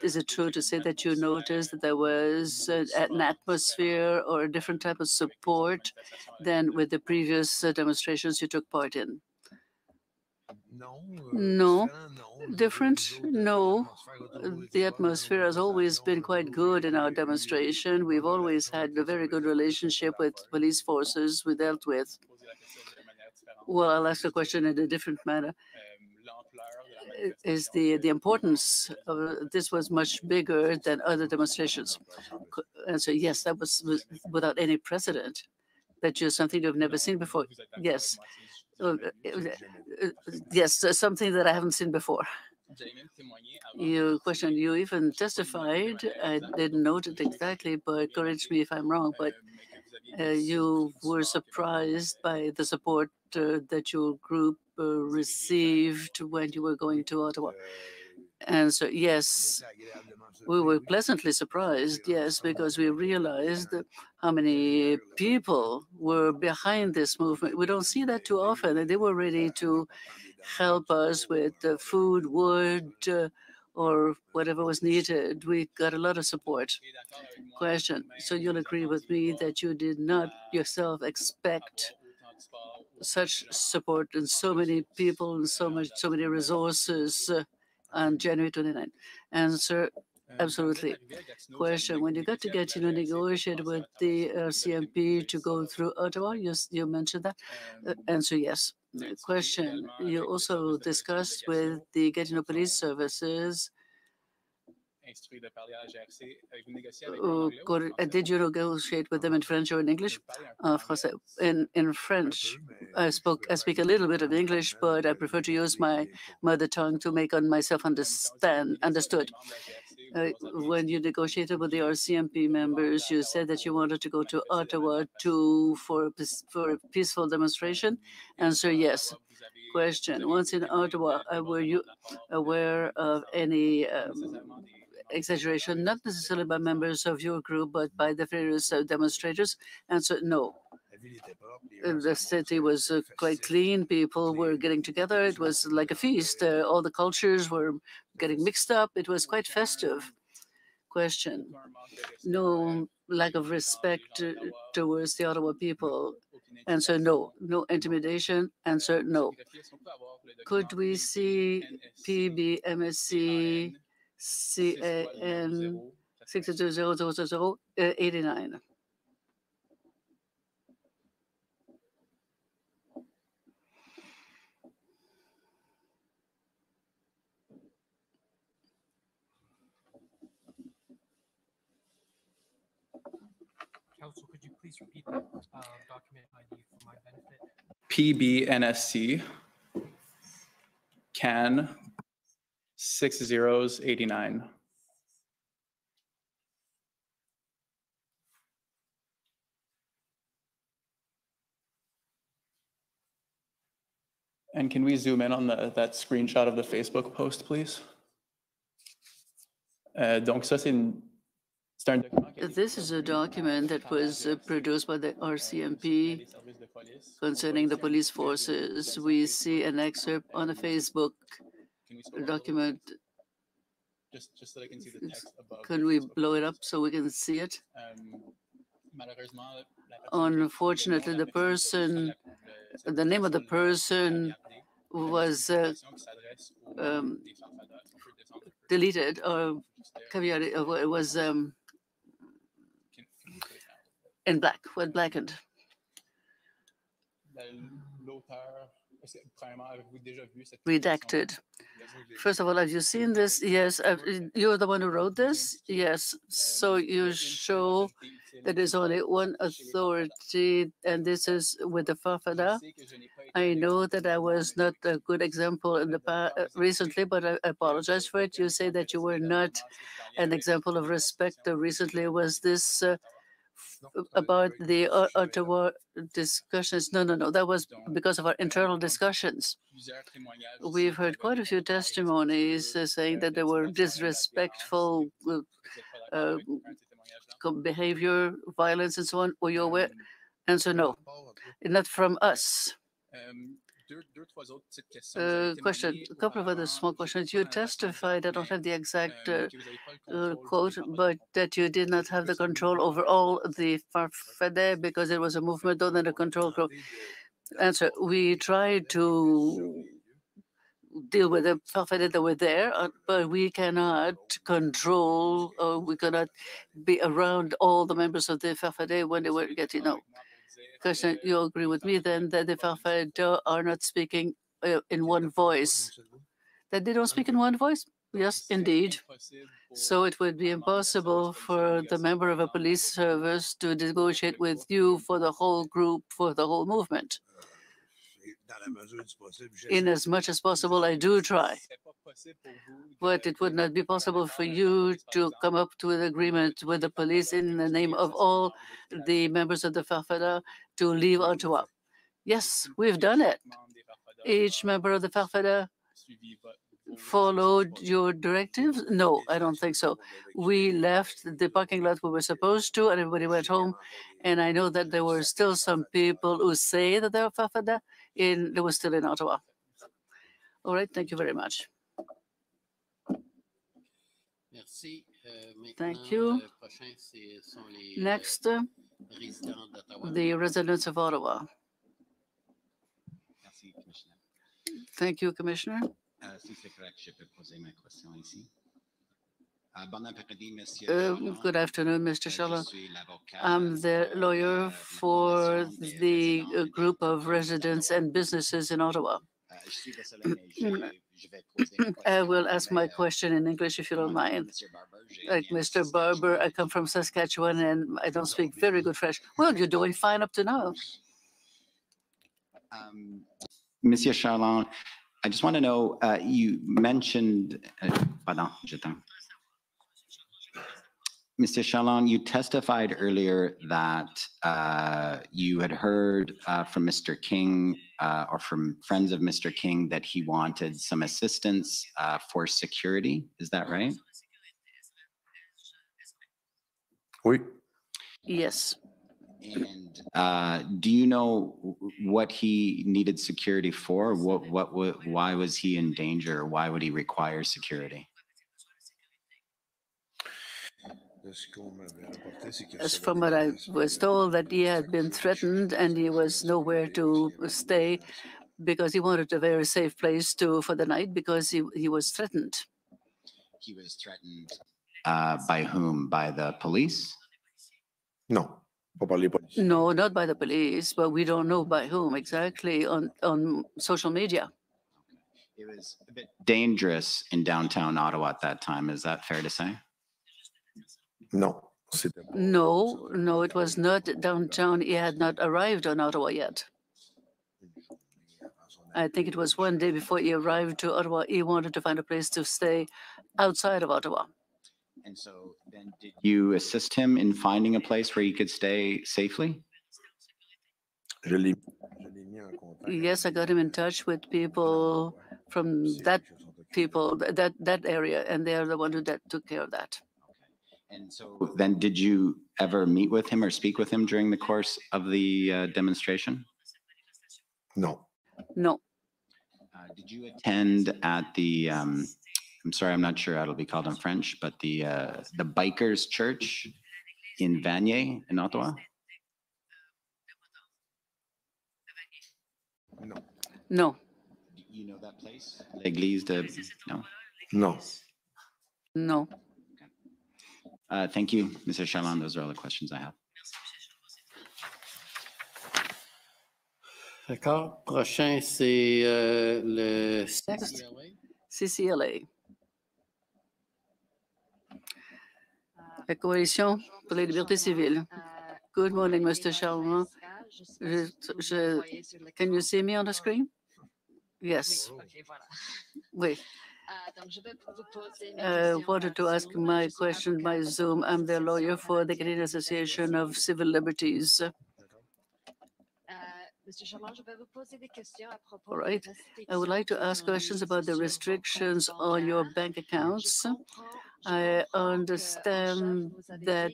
S6: is it true to say that you noticed that there was an atmosphere or a different type of support than with the previous demonstrations you took part in? No. Different? No. The atmosphere has always been quite good in our demonstration. We've always had a very good relationship with police forces we dealt with. Well, I'll ask the question in a different manner. Is the importance of this was much bigger than other demonstrations? And so, yes, that was without any precedent. That is something you've never seen before. Yes. Yes, something that I haven't seen before. You even testified, I didn't note it exactly, but correct me if I'm wrong, but you were surprised by the support that your group received when you were going to Ottawa. And so, yes, we were pleasantly surprised, yes, because we realized how many people were behind this movement. We don't see that too often, and they were ready to help us with food, wood, or whatever was needed. We got a lot of support. Question, so you'll agree with me that you did not yourself expect such support and so many people and so many resources on January 29th? Answer, absolutely. Question, when you got to Gatineau, negotiate with the CMP to go through Ottawa, you mentioned that? Answer, yes. Question, you also discussed with the Gatineau Police Services. Did you negotiate with them in French or in English? Français. In French, I speak a little bit of English, but I prefer to use my mother tongue to make myself understood. when you negotiated with the RCMP members, you said that you wanted to go to Ottawa for a peaceful demonstration? Answer, yes. Question, once in Ottawa, were you aware of any exaggeration, not necessarily by members of your group, but by the various demonstrators? Answer, no. The city was quite clean. People were getting together. It was like a feast. All the cultures were getting mixed up. It was quite festive. Question, no lack of respect towards the Ottawa people? Answer, no. No intimidation? Answer, no. Could we see PBMSC CAN 6200089?
S4: Council, could you please repeat that document ID for my benefit?
S12: PBNSC CAN 6089. And can we zoom in on that screenshot of the Facebook post, please? Donc ça, c'est
S6: This is a document that was produced by the RCMP concerning the police forces. We see an excerpt on a Facebook document.
S12: Just so that I can see the text above.
S6: Can we blow it up so we can see it? Unfortunately, the name of the person was deleted or it was in black, went blackened. Redacted. First of all, have you seen this? Yes. You're the one who wrote this? Yes. So you show that there's only one authority, and this is with the Farfada. I know that I was not a good example in the past recently, but I apologize for it. You say that you were not an example of respect recently. Was this about the Ottawa discussions? No. That was because of our internal discussions. We've heard quite a few testimonies saying that there were disrespectful behavior, violence, and so on. Were you aware? Answer, no. Not from us. Question, a couple of other small questions. You testified, I don't have the exact quote, but that you did not have the control over all the Farfada because it was a movement other than a control group. Answer, we tried to deal with the Farfada that were there, but we cannot control, or we cannot be around all the members of the Farfada when they were getting out. Question, you agree with me then that the Farfada are not speaking in one voice? That they don't speak in one voice? Yes, indeed. So it would be impossible for the member of a police service to negotiate with you for the whole group, for the whole movement. In as much as possible, I do try. But it would not be possible for you to come up to an agreement with the police in the name of all the members of the Farfada to leave Ottawa. Yes, we've done it. Each member of the Farfada followed your directives? No, I don't think so. We left the parking lot we were supposed to, and everybody went home. And I know that there were still some people who say that they're Farfada, and they were still in Ottawa. All right, thank you very much. Thank you. Next, the residents of Ottawa. Thank you, Commissioner. Good afternoon, Mr. Charland. I'm the lawyer for the group of residents and businesses in Ottawa. I will ask my question in English if you don't mind. Like Mr. Barber, I come from Saskatchewan and I don't speak very good French. Well, you're doing fine up to now.
S13: Monsieur Charland, I just want to know, you mentioned, Mr. Charland, you testified earlier that you had heard from Mr. King or from friends of Mr. King that he wanted some assistance for security. Is that right?
S8: Oui.
S6: Yes.
S13: And do you know what he needed security for? Why was he in danger? Why would he require security?
S6: As from what I was told, that he had been threatened and he was nowhere to stay because he wanted a very safe place for the night because he was threatened.
S13: He was threatened by whom? By the police?
S8: No.
S6: No, not by the police, but we don't know by whom exactly on social media.
S13: It was a bit dangerous in downtown Ottawa at that time. Is that fair to say?
S8: No.
S6: No, it was not downtown. He had not arrived on Ottawa yet. I think it was one day before he arrived to Ottawa. He wanted to find a place to stay outside of Ottawa.
S13: And so then did you assist him in finding a place where he could stay safely?
S6: Yes, I got him in touch with people from that area, and they are the one that took care of that.
S13: And so then did you ever meet with him or speak with him during the course of the demonstration?
S8: No.
S6: No.
S13: Did you attend at the, I'm sorry, I'm not sure how it'll be called in French, but the Bikers Church in Vanier in Ottawa?
S8: No.
S6: No.
S13: You know that place? L'église de, no?
S8: No.
S6: No.
S13: Thank you, Mr. Charland. Those are all the questions I have.
S2: D'accord. Prochain, c'est le CCLA.
S6: CCLA. La Coalition pour les libertés civiles. Good morning, Mr. Charland. Can you see me on the screen? Yes. Oui. I wanted to ask my question by Zoom. I'm the lawyer for the Canadian Association of Civil Liberties. All right. I would like to ask questions about the restrictions on your bank accounts. I understand that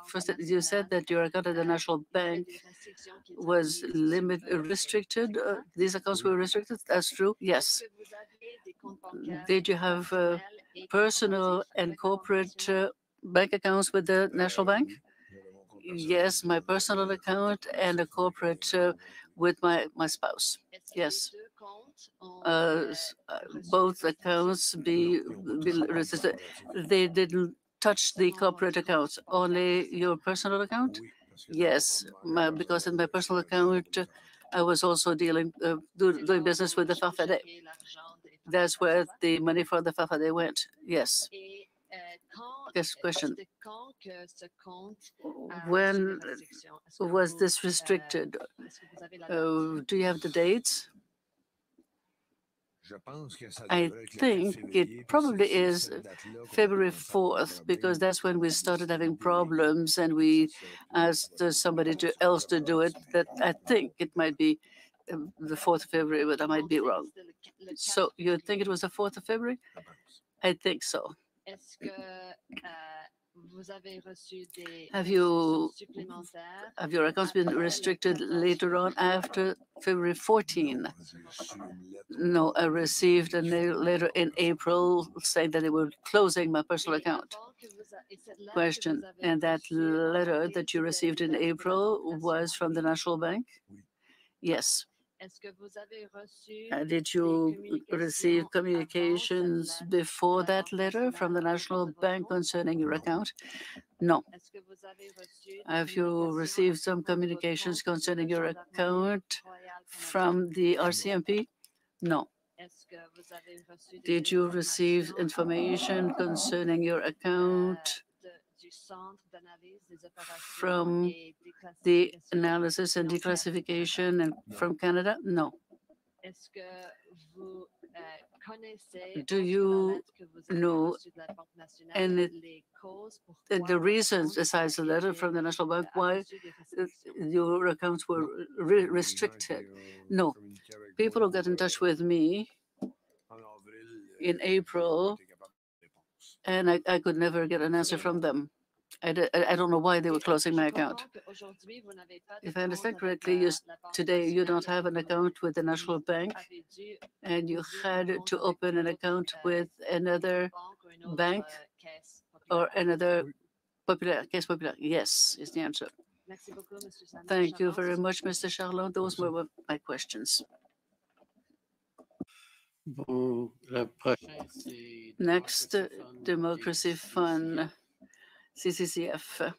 S6: first you said that your account at the National Bank was restricted. These accounts were restricted. That's true. Yes. Did you have personal and corporate bank accounts with the National Bank? Yes, my personal account and a corporate with my spouse. Yes. Both accounts be registered. They didn't touch the corporate accounts, only your personal account? Yes, because in my personal account, I was also doing business with the Farfadet. That's where the money for the Farfadet went. Yes. Yes, question. When was this restricted? Do you have the dates? I think it probably is February 4th, because that's when we started having problems and we asked somebody else to do it. That I think it might be the 4th of February, but I might be wrong. So you think it was the 4th of February? I think so. Have your accounts been restricted later on after February 14? No, I received a letter in April saying that they were closing my personal account. Question, and that letter that you received in April was from the National Bank? Yes. Did you receive communications before that letter from the National Bank concerning your account? No. Have you received some communications concerning your account from the RCMP? No. Did you receive information concerning your account from the analysis and declassification and from Canada? No. Do you know and the reasons, besides the letter from the National Bank, why your accounts were restricted? No. People who got in touch with me in April, and I could never get an answer from them. I don't know why they were closing my account. If I understand correctly, today you don't have an account with the National Bank, and you had to open an account with another bank or another Caisse Populaire. Yes, is the answer. Thank you very much, Mr. Charland. Those were my questions. Next, Democracy Fund, CCCF.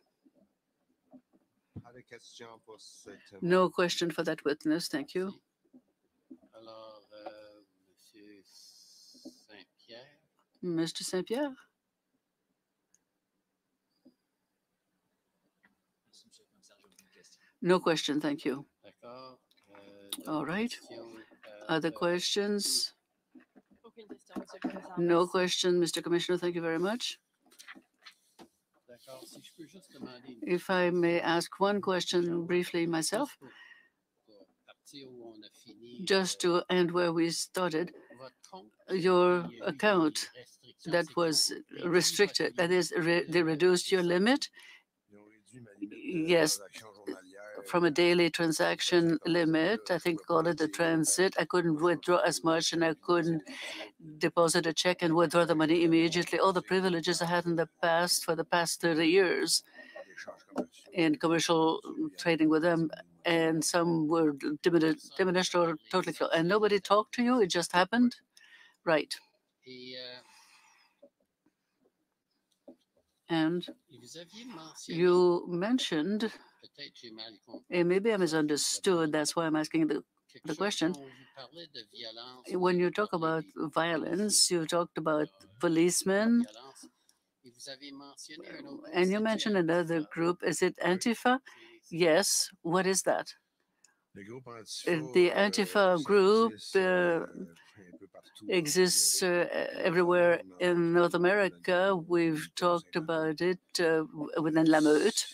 S6: No question for that witness. Thank you. Mr. Saint-Pierre. No question, thank you. All right. Other questions? No question, Mr. Commissioner. Thank you very much. If I may ask one question briefly myself, just to end where we started, your account that was restricted, that is, they reduced your limit? Yes, from a daily transaction limit, I think call it the transit, I couldn't withdraw as much and I couldn't deposit a check and withdraw the money immediately. All the privileges I had in the past for the past 30 years in commercial trading with them, and some were diminished or totally closed. And nobody talked to you? It just happened? Right. And you mentioned, and maybe I misunderstood, that's why I'm asking the question. When you talk about violence, you talked about policemen, and you mentioned another group. Is it Antifa? Yes. What is that? The Antifa group exists everywhere in North America. We've talked about it within La Meute.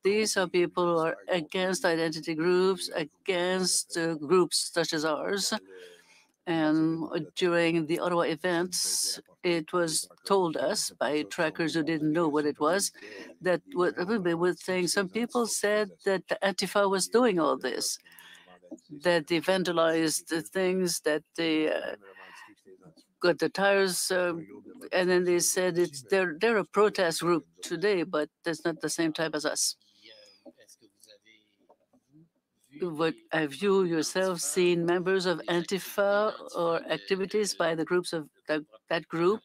S6: These are people who are against identity groups, against groups such as ours. And during the Ottawa events, it was told us by trackers who didn't know what it was, that they were saying some people said that the Antifa was doing all this, that they vandalized the things, that they got the tires, and then they said they're a protest group today, but that's not the same type as us. What have you yourself seen members of Antifa or activities by the groups of that group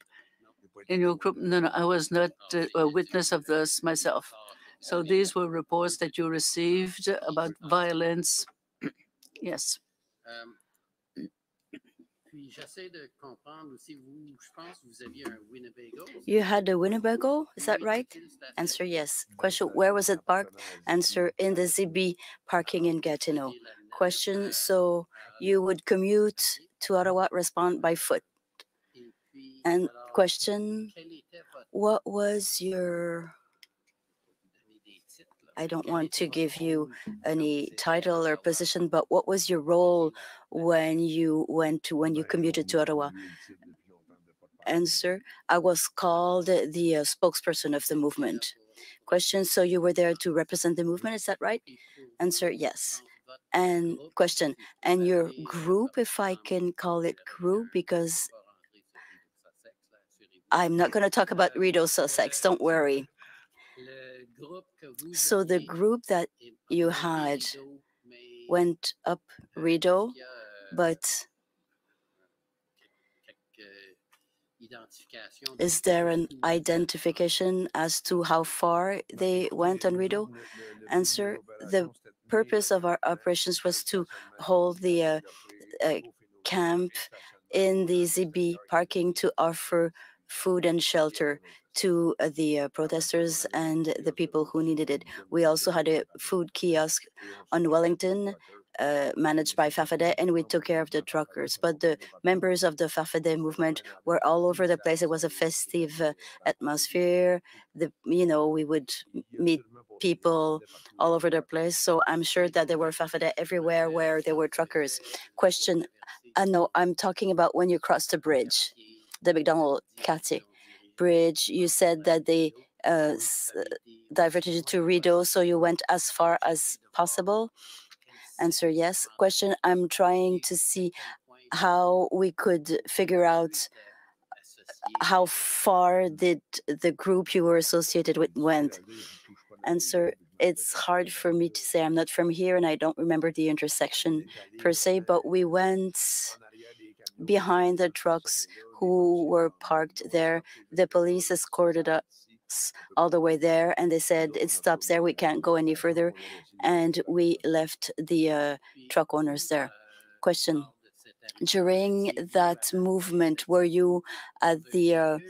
S6: in your group? No, I was not a witness of this myself. So these were reports that you received about violence. Yes.
S3: You had a Winnebago, is that right? Answer, yes. Question, where was it parked? Answer, in the ZB parking in Gatineau. Question, so you would commute to Ottawa, respond by foot. And question, what was your, I don't want to give you any title or position, but what was your role when you commuted to Ottawa? Answer, I was called the spokesperson of the movement. Question, so you were there to represent the movement, is that right? Answer, yes. And question, and your group, if I can call it group, because I'm not going to talk about Rideau Sussex, don't worry. So the group that you had went up Rideau, but is there an identification as to how far they went on Rideau? Answer, the purpose of our operations was to hold the camp in the ZB parking to offer food and shelter to the protesters and the people who needed it. We also had a food kiosk on Wellington managed by Farfadet, and we took care of the truckers. But the members of the Farfadet movement were all over the place. It was a festive atmosphere. We would meet people all over the place. So I'm sure that there were Farfadet everywhere where there were truckers. Question, no, I'm talking about when you cross the bridge, the McDonald-Cartier bridge. You said that they diverted you to Rideau, so you went as far as possible. Answer, yes. Question, I'm trying to see how we could figure out how far did the group you were associated with went. Answer, it's hard for me to say. I'm not from here and I don't remember the intersection per se, but we went behind the trucks who were parked there. The police escorted us all the way there and they said, it stops there, we can't go any further. And we left the truck owners there. Question, during that movement, were you at the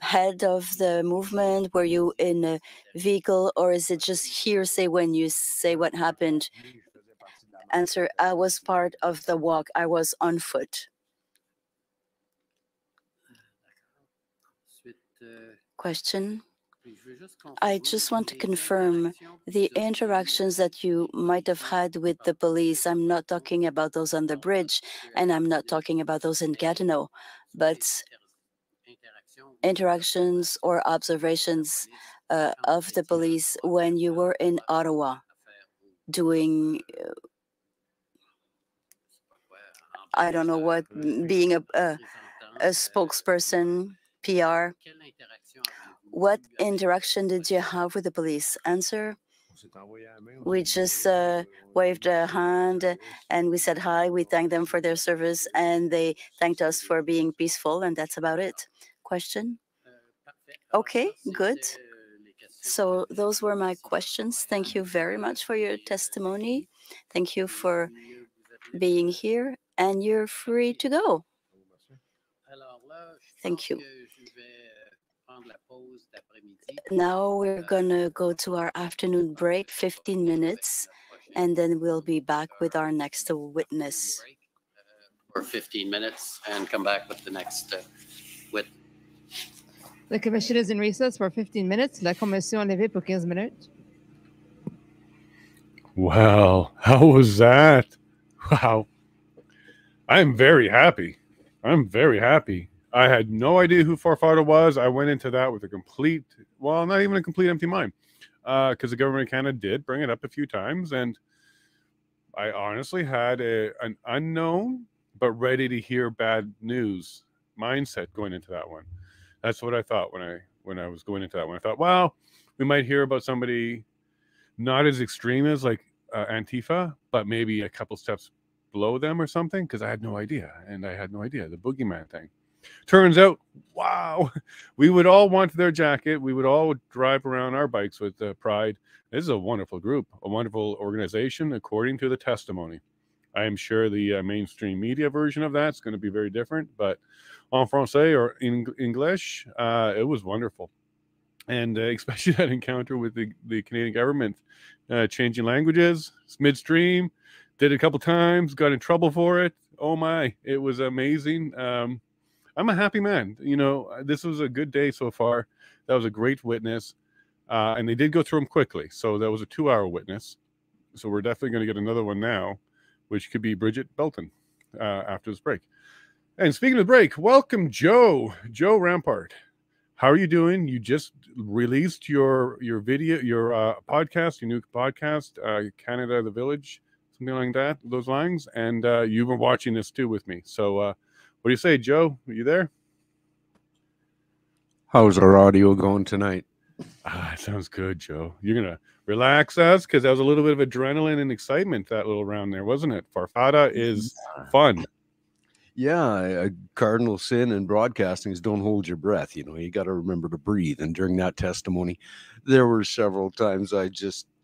S3: head of the movement? Were you in a vehicle, or is it just hearsay when you say what happened? Answer, I was part of the walk. I was on foot. Question, I just want to confirm the interactions that you might have had with the police. I'm not talking about those on the bridge, and I'm not talking about those in Gatineau, but interactions or observations of the police when you were in Ottawa doing, I don't know what, being a spokesperson, PR. What interaction did you have with the police? Answer, we just waved a hand and we said hi. We thanked them for their service and they thanked us for being peaceful, and that's about it. Question? Okay, good. So those were my questions. Thank you very much for your testimony. Thank you for being here, and you're free to go. Thank you. Now we're going to go to our afternoon break, 15 minutes, and then we'll be back with our next witness.
S2: For 15 minutes and come back with the next witness.
S14: The commission is in recess for 15 minutes. La commission est levée pour 15 minutes.
S15: Well, how was that? Wow. I'm very happy. I'm very happy. I had no idea who Farfada was. I went into that with a complete, well, not even a complete empty mind, because the government of Canada did bring it up a few times, and I honestly had an unknown but ready to hear bad news mindset going into that one. That's what I thought when I was going into that one. I thought, well, we might hear about somebody not as extreme as like Antifa, but maybe a couple steps below them or something, because I had no idea, and I had no idea the boogeyman thing. Turns out, wow, we would all want their jacket. We would all drive around our bikes with pride. This is a wonderful group, a wonderful organization, according to the testimony. I am sure the mainstream media version of that's going to be very different, but en français or in English, it was wonderful. And especially that encounter with the Canadian government changing languages midstream, did it a couple times, got in trouble for it. Oh my, it was amazing. I'm a happy man. You know, this was a good day so far. That was a great witness. And they did go through them quickly. So that was a 2-hour witness. So we're definitely going to get another one now, which could be Bridget Belton after this break. And speaking of break, welcome, Joe Rampart. How are you doing? You just released your video, your podcast, your new podcast, Canada the Village, something like that, those lines. And you've been watching this too with me. So what do you say, Joe? Are you there?
S16: How's our audio going tonight?
S15: It sounds good, Joe. You're going to relax us, because that was a little bit of adrenaline and excitement, that little round there, wasn't it? Farfada is fun.
S16: Yeah, a cardinal sin in broadcasting is don't hold your breath. You know, you got to remember to breathe. And during that testimony, there were several times I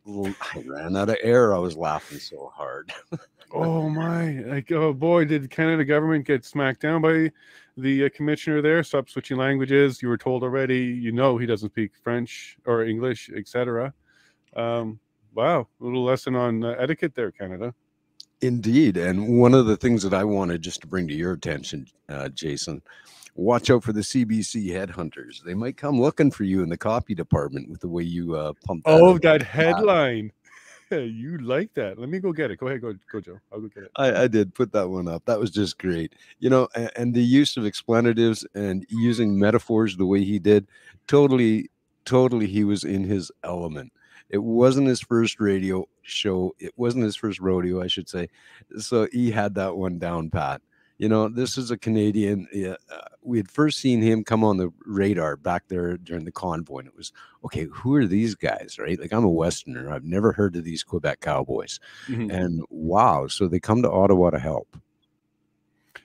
S16: ran out of air. I was laughing so hard.
S15: Oh my, like, oh boy, did Canada government get smacked down by the commissioner there? Stop switching languages. You were told already, you know, he doesn't speak French or English, etc. Wow, a little lesson on etiquette there, Canada.
S16: Indeed. And one of the things that I wanted just to bring to your attention, Jason, watch out for the CBC headhunters. They might come looking for you in the copy department with the way you pump that.
S15: Oh, that headline. You like that. Let me go get it. Go ahead. Go, Joe. I'll go get it.
S16: I did put that one up. That was just great. You know, and the use of explanatives and using metaphors the way he did, totally he was in his element. It wasn't his first radio show. It wasn't his first rodeo, I should say. So he had that one down pat. You know, this is a Canadian. We had first seen him come on the radar back there during the convoy. And it was, okay, who are these guys, right? Like, I'm a Westerner. I've never heard of these Quebec Cowboys. And wow, so they come to Ottawa to help.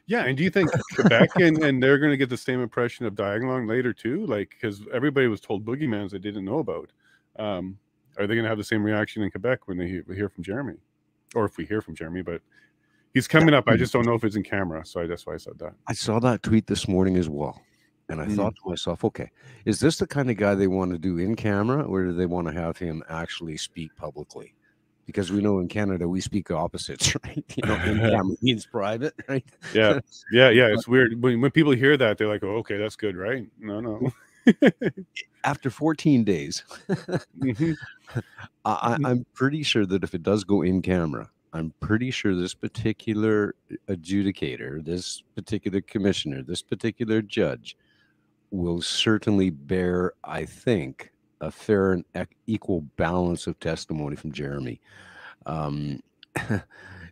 S15: Yeah, and do you think Quebec and they're going to get the same impression of Diagolon later too? Like, because everybody was told boogeymans they didn't know about. Are they going to have the same reaction in Quebec when they hear from Jeremy? Or if we hear from Jeremy, but he's coming up. I just don't know if it's in camera. So that's why I said that.
S16: I saw that tweet this morning as well. And I thought to myself, okay, is this the kind of guy they want to do in camera, or do they want to have him actually speak publicly? Because we know in Canada, we speak opposites, right? You know, in camera means private, right?
S15: Yeah. It's weird. When people hear that, they're like, oh, okay, that's good, right? No.
S16: After 14 days, I'm pretty sure that if it does go in camera, I'm pretty sure this particular adjudicator, this particular commissioner, this particular judge will certainly bear, I think, a fair and equal balance of testimony from Jeremy.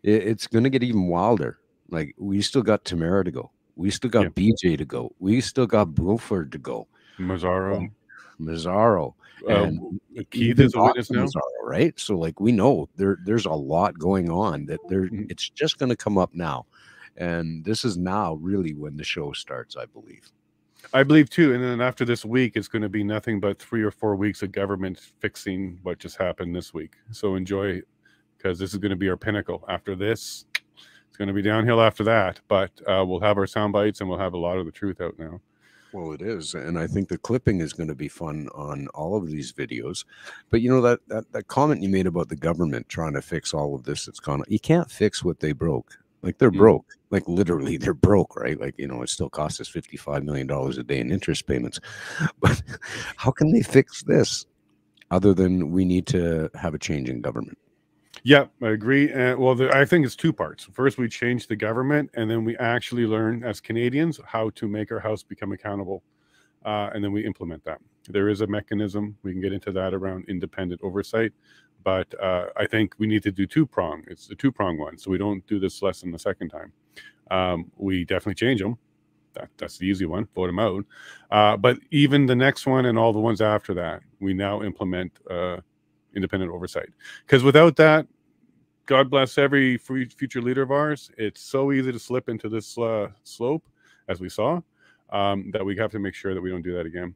S16: It's going to get even wilder. Like, we still got Tamara to go. We still got BJ to go. We still got Bruford to go.
S15: Mazzaro.
S16: And
S15: Keith is a witness now,
S16: Mazzaro, right? So, like, we know there's a lot going on that it's just going to come up now. And this is now really when the show starts, I believe.
S15: I believe too. And then after this week, it's going to be nothing but 3 or 4 weeks of government fixing what just happened this week. So enjoy, because this is going to be our pinnacle. After this, it's going to be downhill after that. But we'll have our sound bites and we'll have a lot of the truth out now.
S16: Well, it is. And I think the clipping is going to be fun on all of these videos. But, you know, that comment you made about the government trying to fix all of this, it's gone. You can't fix what they broke. Like, they're broke. Like, literally, they're broke, right? Like, you know, it still costs us $55 million a day in interest payments. But how can they fix this other than we need to have a change in government?
S15: Yeah, I agree. Well, I think it's 2 parts. First, we change the government, and then we actually learn as Canadians how to make our house become accountable. And then we implement that. There is a mechanism. We can get into that around independent oversight. But I think we need to do 2-prong. It's the 2-prong one. So we don't do this lesson the second time. We definitely change them. That's the easy one. Vote them out. But even the next one and all the ones after that, we now implement independent oversight. Because without that, God bless every future leader of ours. It's so easy to slip into this slope, as we saw, that we have to make sure that we don't do that again.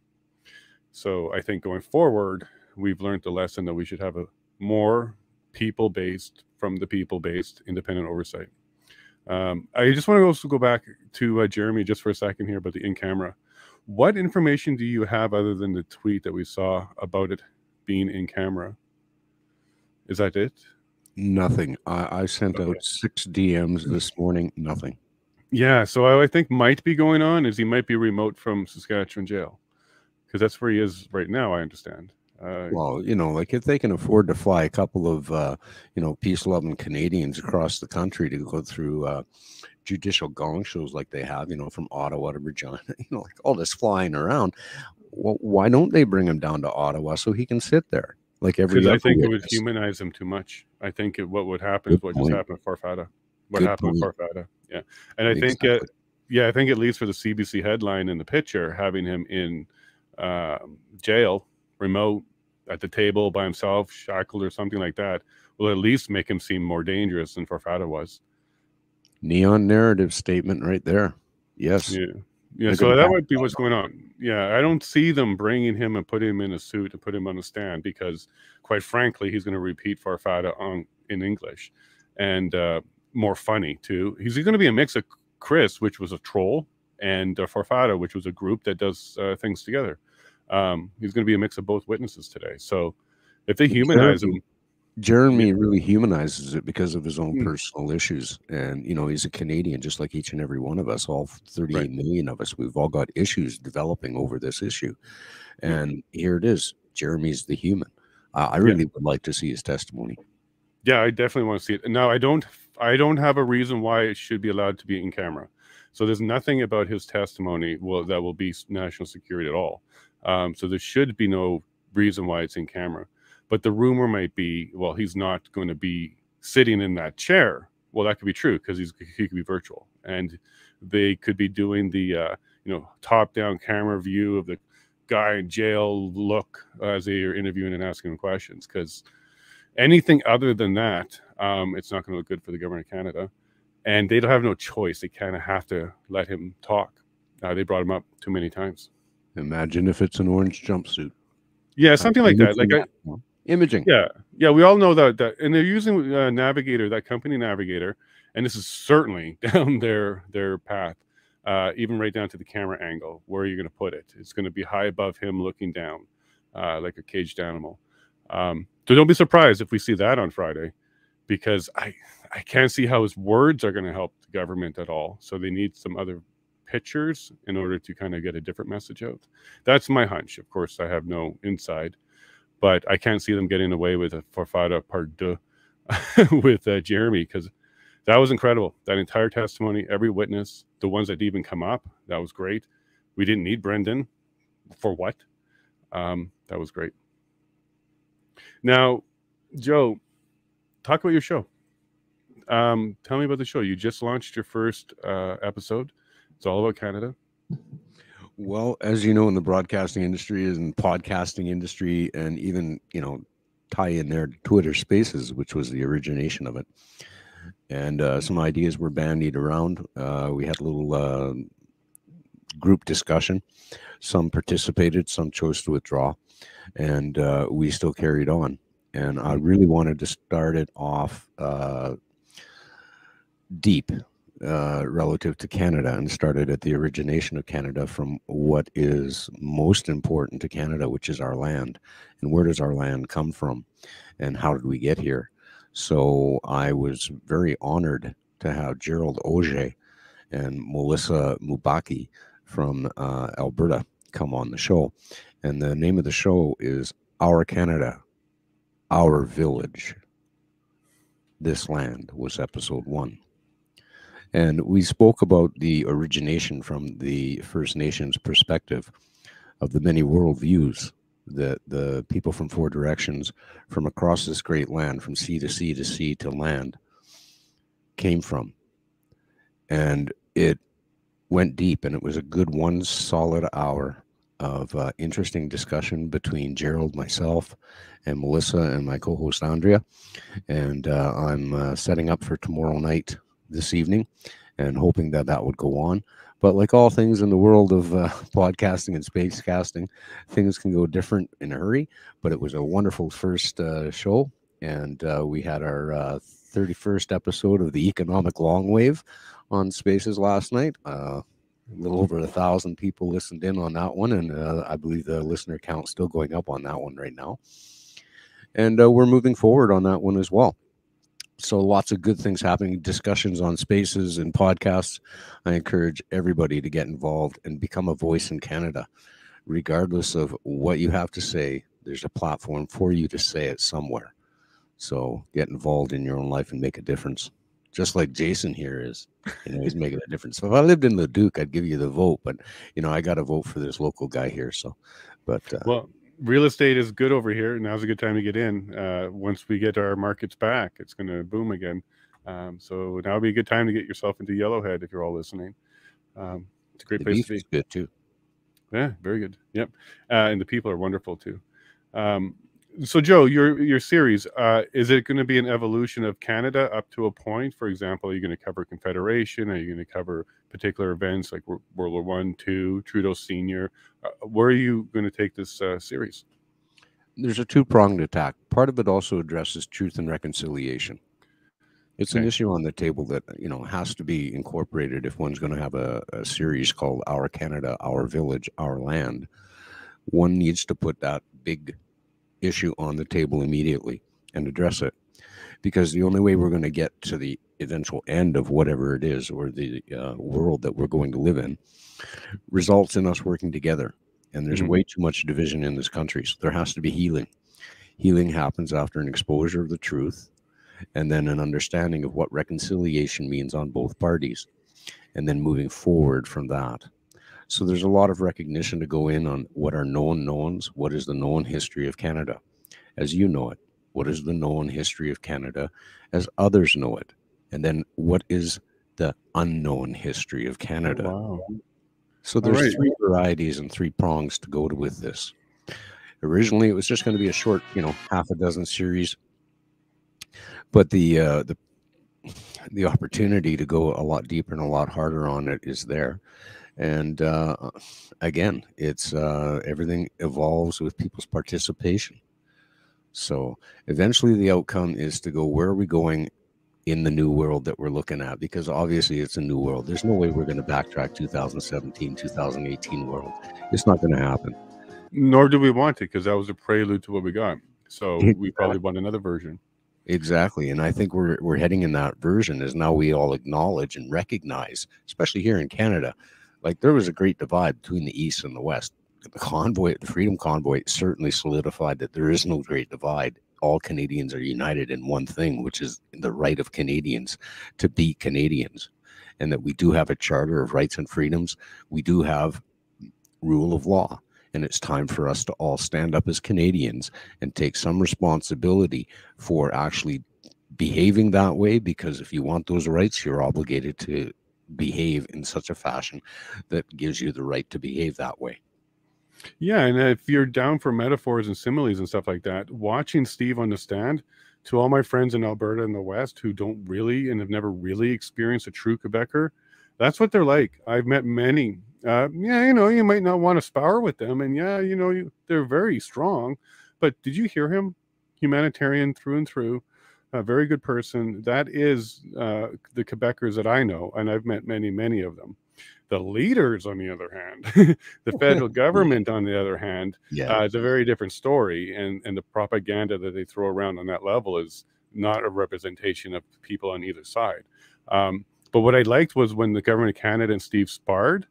S15: So I think going forward, we've learned the lesson that we should have a more people-based, from the people-based independent oversight. I just want to also go back to Jeremy just for a second here about the in-camera. What information do you have other than the tweet that we saw about it being in camera? Is that it?
S16: Nothing. I sent out 6 DMs this morning. Nothing.
S15: Yeah, so I think might be going on is he might be remote from Saskatchewan jail, because that's where he is right now, I understand.
S16: Well, you know, like, if they can afford to fly a couple of, you know, peace-loving Canadians across the country to go through judicial gong shows like they have, you know, from Ottawa to Regina, you know, like all this flying around, well, why don't they bring him down to Ottawa so he can sit there like every other
S15: Because I think
S16: witness?
S15: it would humanize him too much. I think what would happen is what just happened at Farfada. What happened with Farfada. Yeah. And I think, I think at least for the CBC headline in the picture, having him in jail, remote, at the table by himself, shackled or something like that, will at least make him seem more dangerous than Farfada was.
S16: Neon narrative statement right there. Yes.
S15: Yeah. So that might be what's going on. Yeah. I don't see them bringing him and putting him in a suit and put him on the stand, because quite frankly, he's going to repeat Farfada in English, and more funny too. He's going to be a mix of Chris, which was a troll, and Farfada, which was a group that does things together. He's going to be a mix of both witnesses today. So if they humanize him,
S16: Jeremy really humanizes it because of his own personal issues. And, you know, he's a Canadian, just like each and every one of us, all 38 million of us. We've all got issues developing over this issue. And here it is. Jeremy's the human. I really would like to see his testimony.
S15: Yeah, I definitely want to see it. Now, I don't have a reason why it should be allowed to be in camera. So there's nothing about his testimony that will be national security at all. So there should be no reason why it's in camera. But the rumor might be, well, he's not going to be sitting in that chair. Well, that could be true because he could be virtual, and they could be doing the top-down camera view of the guy in jail look as they are interviewing and asking him questions. Because anything other than that, it's not going to look good for the government of Canada, and they don't have no choice. They kind of have to let him talk. They brought him up too many times.
S16: Imagine if it's an orange jumpsuit.
S15: Yeah, something like that. Like
S16: imaging.
S15: Yeah, we all know that, and they're using Navigator, that company Navigator, and this is certainly down their path, even right down to the camera angle. Where are you going to put it? It's going to be high above him, looking down, like a caged animal. So don't be surprised if we see that on Friday, because I can't see how his words are going to help the government at all. So they need some other pictures in order to kind of get a different message out. That's my hunch. Of course, I have no inside. But I can't see them getting away with a forfada part deux with Jeremy, because that was incredible. That entire testimony, every witness, the ones that even come up, that was great. We didn't need Brendan. For what? That was great. Now, Joe, talk about your show. Tell me about the show. You just launched your first episode. It's all about Canada.
S16: Well, as you know, in the broadcasting industry and podcasting industry, and even, tie in there Twitter Spaces, which was the origination of it. And some ideas were bandied around. We had a little group discussion. Some participated, some chose to withdraw, and we still carried on. And I really wanted to start it off deep. Relative to Canada, and started at the origination of Canada, from what is most important to Canada, which is our land, and where does our land come from, and how did we get here. So I was very honored to have Gerald Auger and Melissa Mubaki from Alberta come on the show, and the name of the show is Our Canada, Our Village, This Land was episode 1. And we spoke about the origination from the First Nations perspective of the many worldviews that the people from 4 directions from across this great land, from sea to sea to sea to land, came from. And it went deep, and it was a good 1 solid hour of interesting discussion between Gerald, myself, and Melissa, and my co-host Andrea. And I'm setting up for tomorrow night, this evening, and hoping that would go on. But like all things in the world of podcasting and space casting, things can go different in a hurry. But it was a wonderful first show, and we had our 31st episode of the Economic Long Wave on Spaces last night. A little over 1,000 people listened in on that one, and I believe the listener count's still going up on that one right now. And we're moving forward on that one as well. So lots of good things happening, discussions on Spaces and podcasts. I encourage everybody to get involved and become a voice in Canada. Regardless of what you have to say, there's a platform for you to say it somewhere. So get involved in your own life and make a difference. Just like Jason here is, he's making a difference. So if I lived in Leduc, I'd give you the vote, but I got to vote for this local guy here. So, but
S15: well, real estate is good over here. Now's a good time to get in. Once we get our markets back, it's going to boom again. So now would be a good time to get yourself into Yellowhead if you're all listening. It's a great place to be.
S16: Good too.
S15: Yeah, very good. Yep, and the people are wonderful too. So Joe, your series, is it going to be an evolution of Canada up to a point? For example, are you going to cover Confederation? Are you going to cover particular events like World War I, II, Trudeau Senior? Where are you going to take this series?
S16: There's a 2-pronged attack. Part of it also addresses truth and reconciliation. It's an issue on the table that has to be incorporated if one's going to have a series called Our Canada, Our Village, Our Land. One needs to put that big issue on the table immediately. and address it. Because the only way we're going to get to the eventual end of whatever it is, or the world that we're going to live in, results in us working together. And there's way too much division in this country. So there has to be healing. Healing happens after an exposure of the truth, and then an understanding of what reconciliation means on both parties, and then moving forward from that. So there's a lot of recognition to go in on what are known knowns, what is the known history of Canada as you know it, what is the known history of Canada as others know it, and then what is the unknown history of Canada.
S15: Wow.
S16: So there's three varieties and three prongs to go with this. Originally, it was just going to be a short, half a dozen series, but the opportunity to go a lot deeper and a lot harder on it is there. And again, it's everything evolves with people's participation. So eventually, the outcome is to go, where are we going in the new world that we're looking at? Because obviously, it's a new world. There's no way we're going to backtrack 2017, 2018 world. It's not going to happen.
S15: Nor do we want it, because that was a prelude to what we got. So we probably want another version.
S16: Exactly. And I think we're heading in that version, as now we all acknowledge and recognize, especially here in Canada, like there was a great divide between the East and the West. The Freedom Convoy certainly solidified that there is no great divide. All Canadians are united in one thing, which is the right of Canadians to be Canadians, and that we do have a Charter of Rights and Freedoms. We do have rule of law. And it's time for us to all stand up as Canadians and take some responsibility for actually behaving that way, because if you want those rights, you're obligated to behave in such a fashion that gives you the right to behave that way.
S15: Yeah, and if you're down for metaphors and similes and stuff like that, watching Steve on the stand, to all my friends in Alberta and the West who don't really and have never really experienced a true Quebecer, that's what they're like. I've met many. You might not want to spar with them, and they're very strong, but did you hear him? Humanitarian through and through, a very good person. That is the Quebecers that I know, and I've met many, many of them. The leaders, on the other hand, the federal government, on the other hand, it's a very different story, and the propaganda that they throw around on that level is not a representation of people on either side. But what I liked was when the government of Canada and Steve sparred,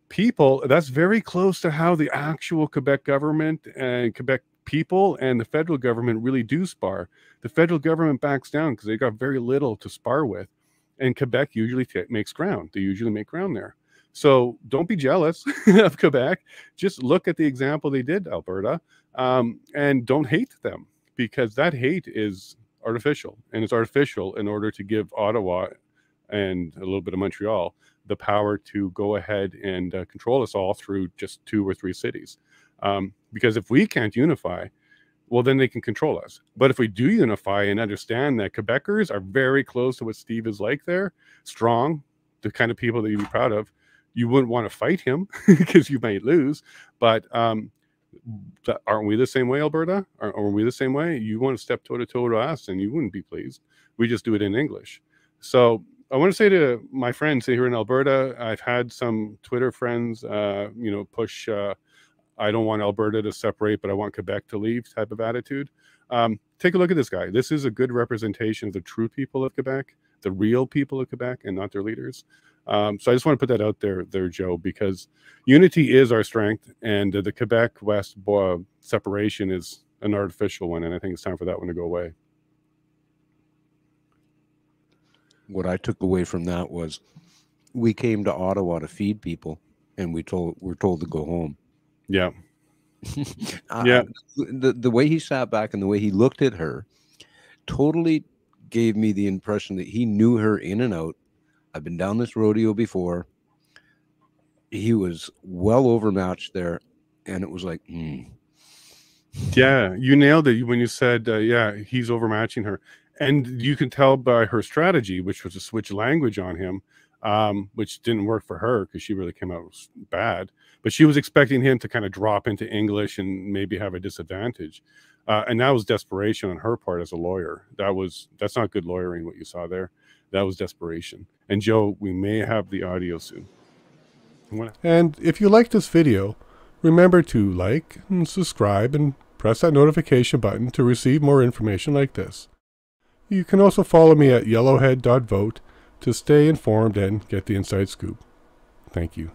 S15: people, that's very close to how the actual Quebec government and Quebec people and the federal government really do spar. The federal government backs down because they got very little to spar with, and Quebec usually makes ground. They usually make ground there. So don't be jealous of Quebec. Just look at the example they did, Alberta, and don't hate them, because that hate is artificial, and it's artificial in order to give Ottawa and a little bit of Montreal the power to go ahead and control us all through just 2 or 3 cities. Because if we can't unify, well, then they can control us. But if we do unify and understand that Quebecers are very close to what Steve is like there, strong, the kind of people that you'd be proud of, you wouldn't want to fight him because you might lose. But aren't we the same way, Alberta? Aren't we the same way? You want to step toe-to-toe to us, and you wouldn't be pleased. We just do it in English. So I want to say to my friends here in Alberta, I've had some Twitter friends, push, I don't want Alberta to separate, but I want Quebec to leave type of attitude. Take a look at this guy. This is a good representation of the true people of Quebec, the real people of Quebec, and not their leaders. So I just want to put that out there, Joe, because unity is our strength, and the Quebec-West separation is an artificial one, and I think it's time for that one to go away.
S16: What I took away from that was we came to Ottawa to feed people, and we're told to go home.
S15: Yeah.
S16: The way he sat back and the way he looked at her totally gave me the impression that he knew her in and out. I've been down this rodeo before. He was well overmatched there, and it was like,
S15: Yeah, you nailed it when you said, he's overmatching her. And you can tell by her strategy, which was to switch language on him, which didn't work for her because she really came out bad. But she was expecting him to kind of drop into English and maybe have a disadvantage. And that was desperation on her part as a lawyer. That's not good lawyering, what you saw there. That was desperation. And Joe, we may have the audio soon. And if you like this video, remember to like and subscribe and press that notification button to receive more information like this. You can also follow me at yellowhead.vote to stay informed and get the inside scoop. Thank you.